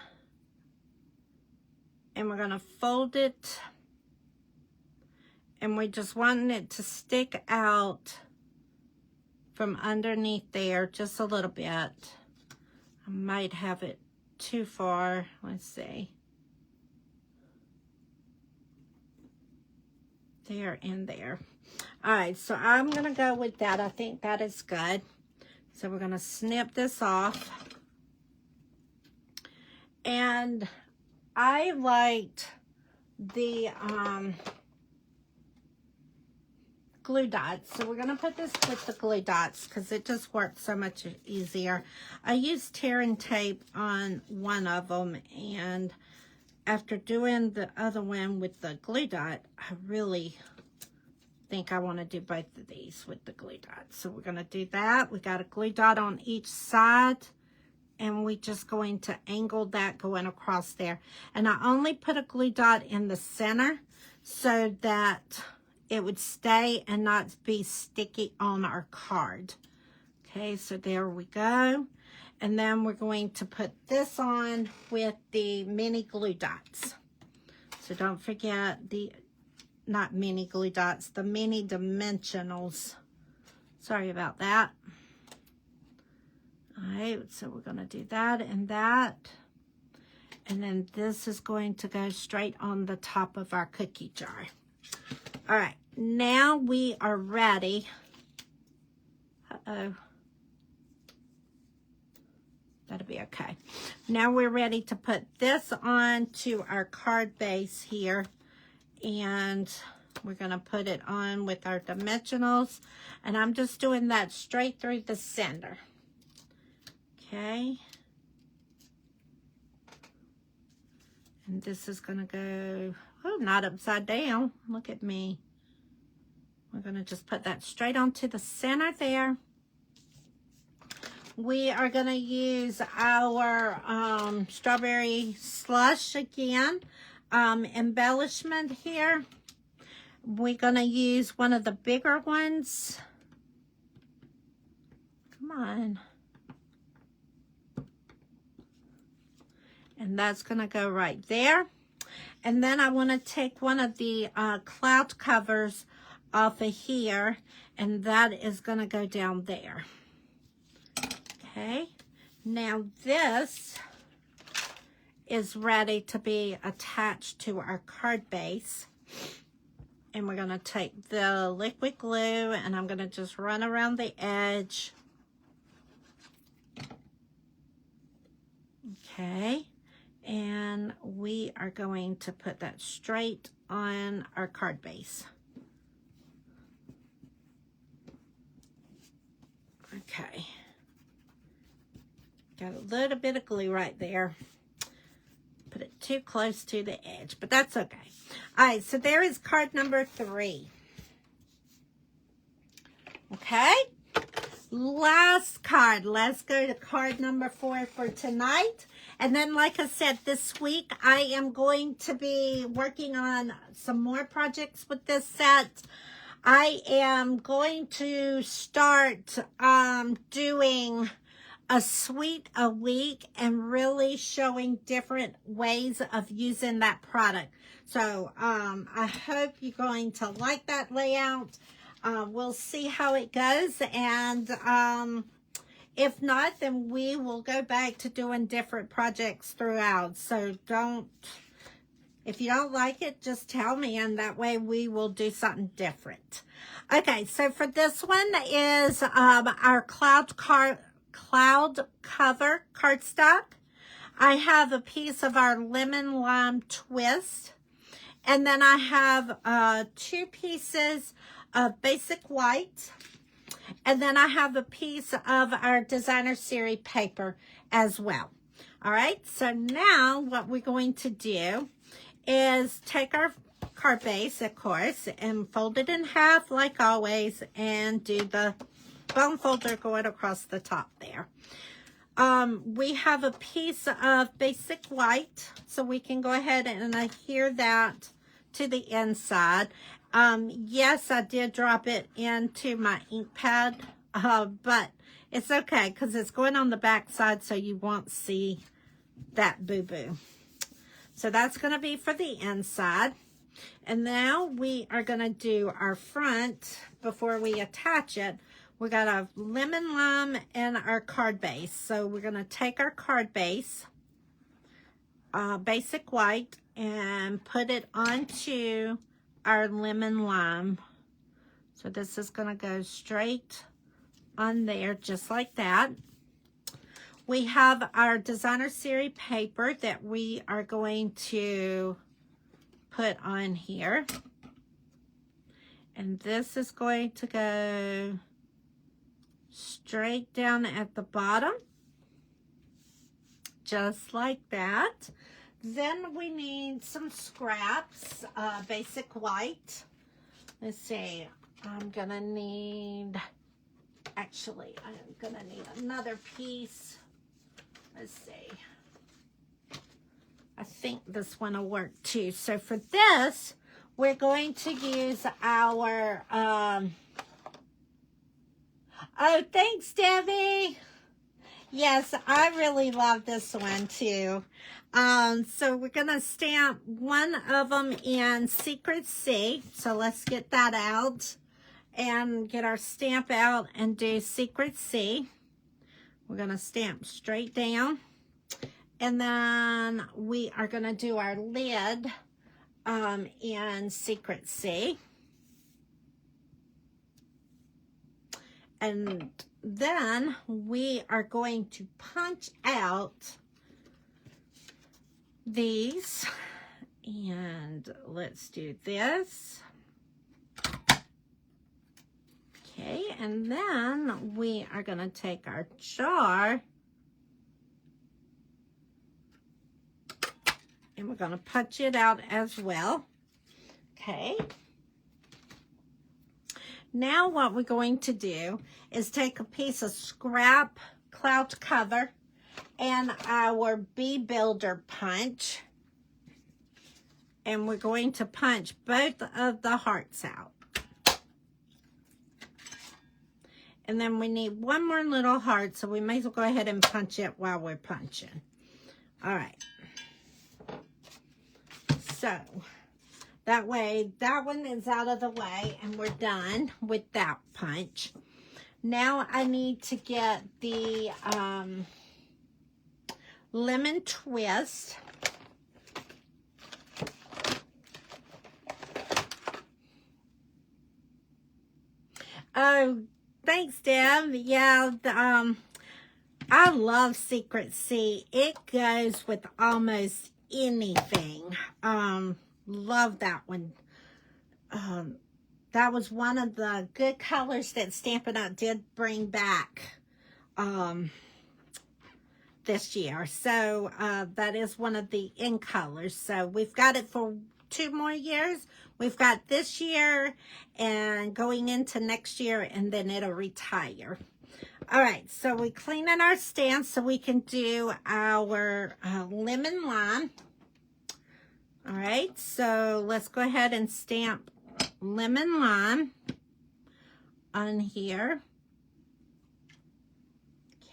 and we're going to fold it, and we just want it to stick out from underneath there just a little bit. I might have it too far. Let's see. There and there. All right, so I'm going to go with that. I think that is good. So we're going to snip this off. And I liked the glue dots. So we're going to put this with the glue dots because it just works so much easier. I used tear and tape on one of them, and after doing the other one with the glue dot, I really think I want to do both of these with the glue dot. So we're going to do that. We got a glue dot on each side and we're just going to angle that going across there. And I only put a glue dot in the center so that it would stay and not be sticky on our card. Okay, so there we go. And then we're going to put this on with the mini glue dots. So don't forget the, not mini glue dots, the mini dimensionals. Sorry about that. All right, so we're gonna do that and that. And then this is going to go straight on the top of our cookie jar. All right, now we are ready. Uh-oh. That'll be okay. Now we're ready to put this on to our card base here. And we're going to put it on with our dimensionals. And I'm just doing that straight through the center. Okay. And this is going to go, oh, not upside down. Look at me. We're going to just put that straight onto the center there. We are going to use our strawberry slush again, embellishment here. We're going to use one of the bigger ones. Come on. And that's going to go right there. And then I want to take one of the cloud covers off of here, and that is going to go down there. Okay, now this is ready to be attached to our card base. And we're going to take the liquid glue and I'm going to just run around the edge. Okay, and we are going to put that straight on our card base. Okay. Got a little bit of glue right there. Put it too close to the edge, but that's okay. All right, so there is card number 3. Okay, last card. Let's go to card number 4 for tonight. And then, like I said, this week I am going to be working on some more projects with this set. I am going to start doing a suite a week and really showing different ways of using that product. So I hope you're going to like that layout. We'll see how it goes, and if not, then we will go back to doing different projects throughout. So if you don't like it, just tell me, and that way we will do something different. Okay, so for this one is our cloud cover cardstock. I have a piece of our lemon lime twist, and then I have 2 pieces of basic white, and then I have a piece of our designer series paper as well. All right, so now what we're going to do is take our card base, of course, and fold it in half like always, and do the bone folder going across the top there. We have a piece of basic white, so we can go ahead and adhere that to the inside. Yes, I did drop it into my ink pad, but it's okay because it's going on the back side, so you won't see that boo-boo. So that's going to be for the inside. And now we are going to do our front before we attach it. We got a lemon lime and our card base. So we're going to take our card base, basic white, and put it onto our lemon lime. So this is going to go straight on there just like that. We have our designer series paper that we are going to put on here. And this is going to go straight down at the bottom, just like that. Then we need some scraps, basic white. Let's see, I'm gonna need, actually, I'm gonna need another piece Let's see. I think this one will work too. So for this, we're going to use our, oh, thanks, Debbie. Yes, I really love this one too. So we're going to stamp one of them in Secret C. So let's get that out and get our stamp out and do Secret C. We're going to stamp straight down. And then we are going to do our lid in Secret C. And then we are going to punch out these. And let's do this. Okay, and then we are going to take our jar and we're going to punch it out as well. Okay. Now what we're going to do is take a piece of scrap clout cover and our bee builder punch, and we're going to punch both of the hearts out. And then we need one more little heart, so we may as well go ahead and punch it while we're punching. All right. So that way, that one is out of the way, and we're done with that punch. Now I need to get the lemon twist. Oh, thanks, Deb. Yeah, I love Secret C. It goes with almost anything. Love that one. That was one of the good colors that Stampin' Up! Did bring back this year. So that is one of the in colors. So we've got it for 2 more years. We've got this year and going into next year, and then it'll retire. All right, so we're cleaning our stamp so we can do our lemon lime. All right, so let's go ahead and stamp lemon lime on here.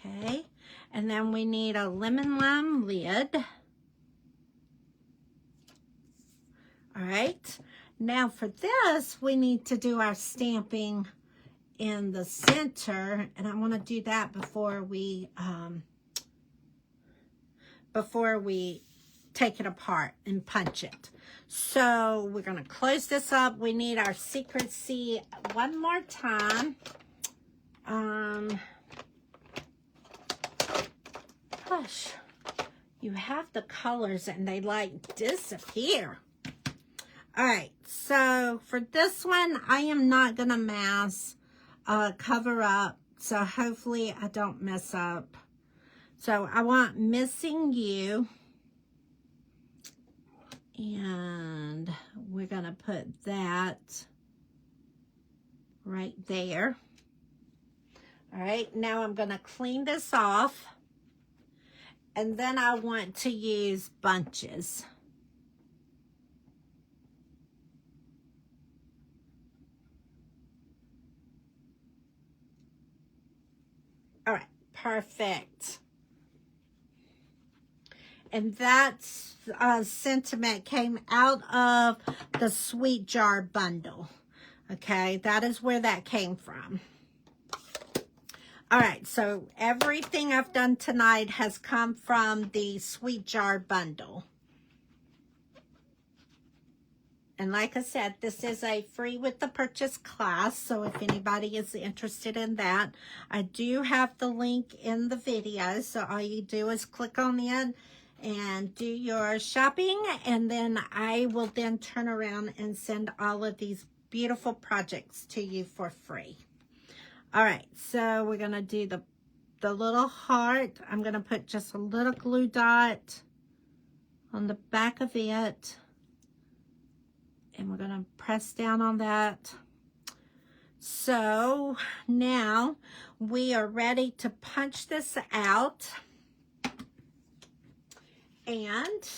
Okay, and then we need a lemon lime lid. All right, now for this, we need to do our stamping in the center, and I want to do that before we take it apart and punch it. So we're going to close this up. We need our Secret C one more time. Gosh, you have the colors and they like disappear. All right, so for this one, I am not going to mask cover up, so hopefully I don't mess up. So I want Missing You, and we're gonna put that right there. All right, now I'm gonna clean this off, and then I want to use bunches. All right, perfect. And that sentiment came out of the Sweet Jar bundle. Okay, that is where that came from. All right, so everything I've done tonight has come from the Sweet Jar bundle. And like I said, this is a free with the purchase class, so if anybody is interested in that, I do have the link in the video, so all you do is click on it and do your shopping, and then I will then turn around and send all of these beautiful projects to you for free. All right, so we're going to do the little heart. I'm going to put just a little glue dot on the back of it. And we're going to press down on that. So now we are ready to punch this out. And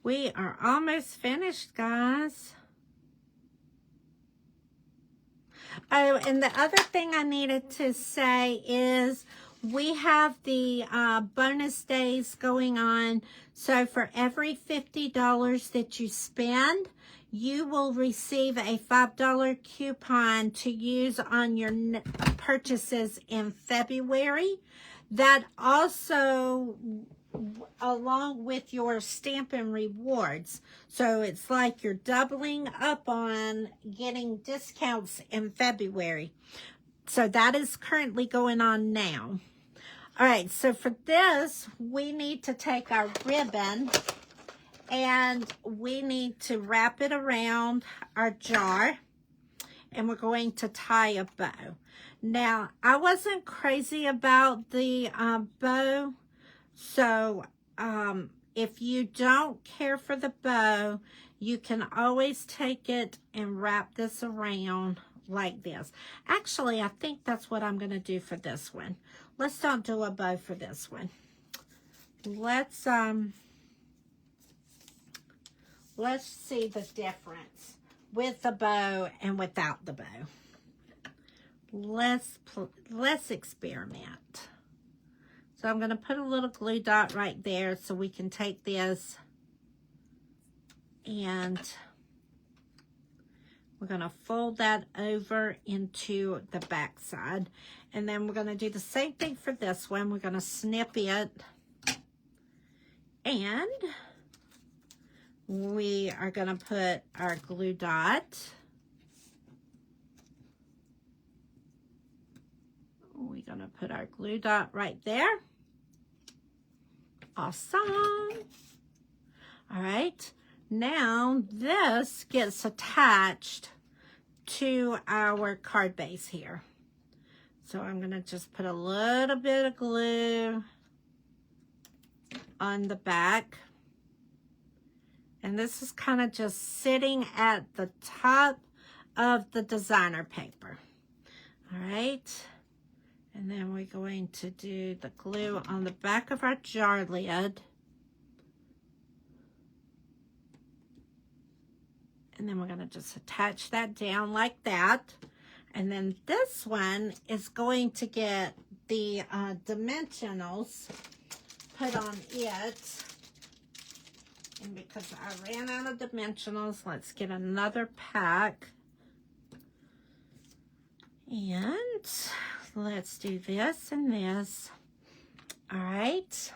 we are almost finished, guys. Oh, and the other thing I needed to say is we have the bonus days going on. So for every $50 that you spend, you will receive a $5 coupon to use on your purchases in February. That also, along with your Stampin' Rewards. So it's like you're doubling up on getting discounts in February. So that is currently going on now. All right, so for this, we need to take our ribbon and we need to wrap it around our jar, and we're going to tie a bow. Now, I wasn't crazy about the bow, so if you don't care for the bow, you can always take it and wrap this around like this. Actually, I think that's what I'm going to do for this one. Let's not do a bow for this one. Let's see the difference with the bow and without the bow. Let's experiment. So I'm going to put a little glue dot right there so we can take this and we're going to fold that over into the back side. And then we're going to do the same thing for this one. We're going to snip it. And we are going to put our glue dot. We're going to put our glue dot right there. Awesome. All right. Now this gets attached to our card base here. So I'm going to just put a little bit of glue on the back. And this is kind of just sitting at the top of the designer paper. All right. And then we're going to do the glue on the back of our jar lid. And then we're going to just attach that down like that. And then this one is going to get the dimensionals put on it. And because I ran out of dimensionals, let's get another pack. And let's do this and this. All right.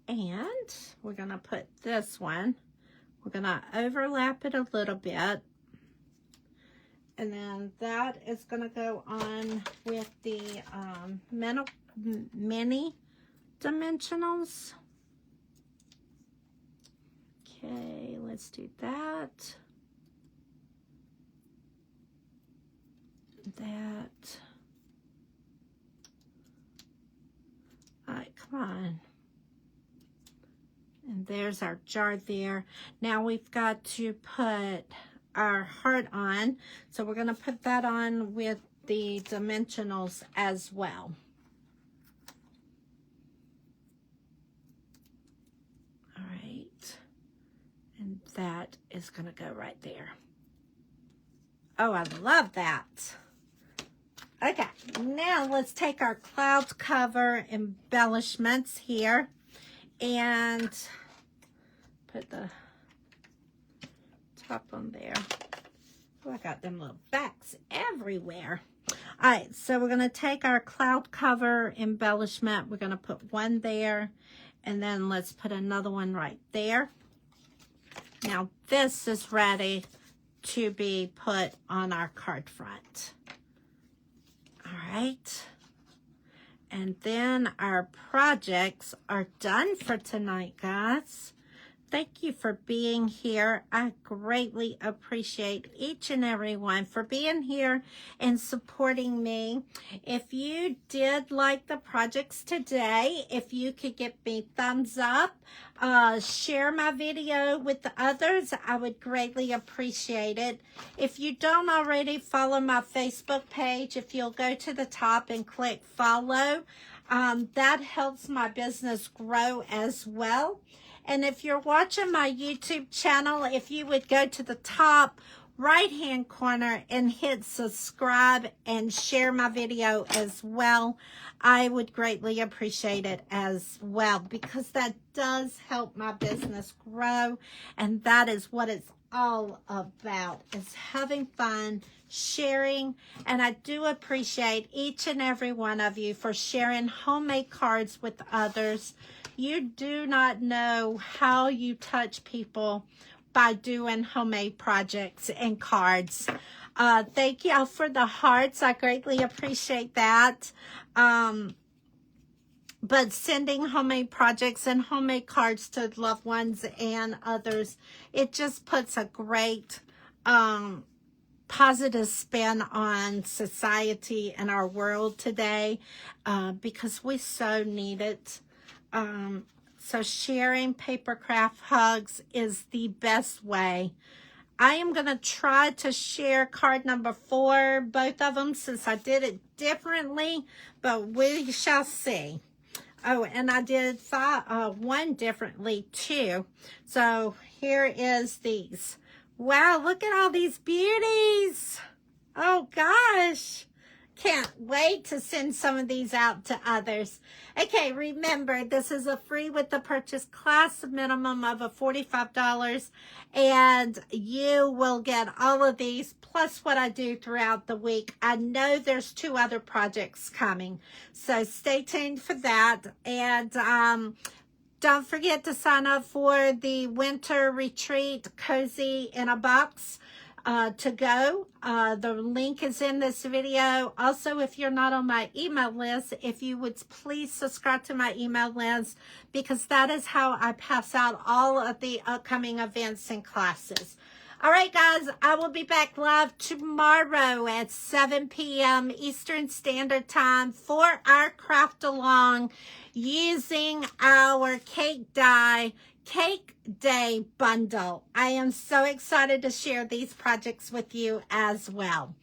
And we're going to put this one. We're going to overlap it a little bit. And then that is going to go on with the mini dimensionals. Okay, let's do that. That. All right, come on. And there's our jar there. Now we've got to put our heart on. So we're going to put that on with the dimensionals as well. All right. And that is going to go right there. Oh, I love that. Okay, now let's take our cloud cover embellishments here and put the top on there. Oh, I got them little backs everywhere. All right, so we're going to take our cloud cover embellishment. We're going to put one there, and then let's put another one right there. Now, this is ready to be put on our card front. All right. And then our projects are done for tonight, guys. Thank you for being here. I greatly appreciate each and every one for being here and supporting me. If you did like the projects today, if you could give me thumbs up, share my video with the others, I would greatly appreciate it. If you don't already follow my Facebook page, if you'll go to the top and click follow, That helps my business grow as well. And if you're watching my YouTube channel, if you would go to the top right hand corner and hit subscribe and share my video as well, I would greatly appreciate it as well, because that does help my business grow, and that is what it's all about, is having fun, sharing. And I do appreciate each and every one of you for sharing homemade cards with others. You do not know how you touch people by doing homemade projects and cards. Thank y'all for the hearts. I greatly appreciate that. But sending homemade projects and homemade cards to loved ones and others, it just puts a great positive spin on society and our world today, because we so need it. So sharing paper craft hugs is the best way. I am going to try to share card number 4, both of them, since I did it differently, but we shall see. Oh, and I did one differently too. So here is these. Wow, look at all these beauties. Oh gosh. Can't wait to send some of these out to others. Okay, remember, this is a free with the purchase class, minimum of a $45, and you will get all of these plus what I do throughout the week. I know there's 2 other projects coming, so stay tuned for that. And don't forget to sign up for the winter retreat, Cozy in a Box. To go. The link is in this video. Also, if you're not on my email list, if you would please subscribe to my email list, because that is how I pass out all of the upcoming events and classes. All right, guys, I will be back live tomorrow at 7 p.m. Eastern Standard Time for our craft along using our cake die Cake Day bundle. I am so excited to share these projects with you as well.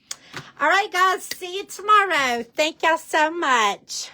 All right, guys, see you tomorrow. Thank y'all so much.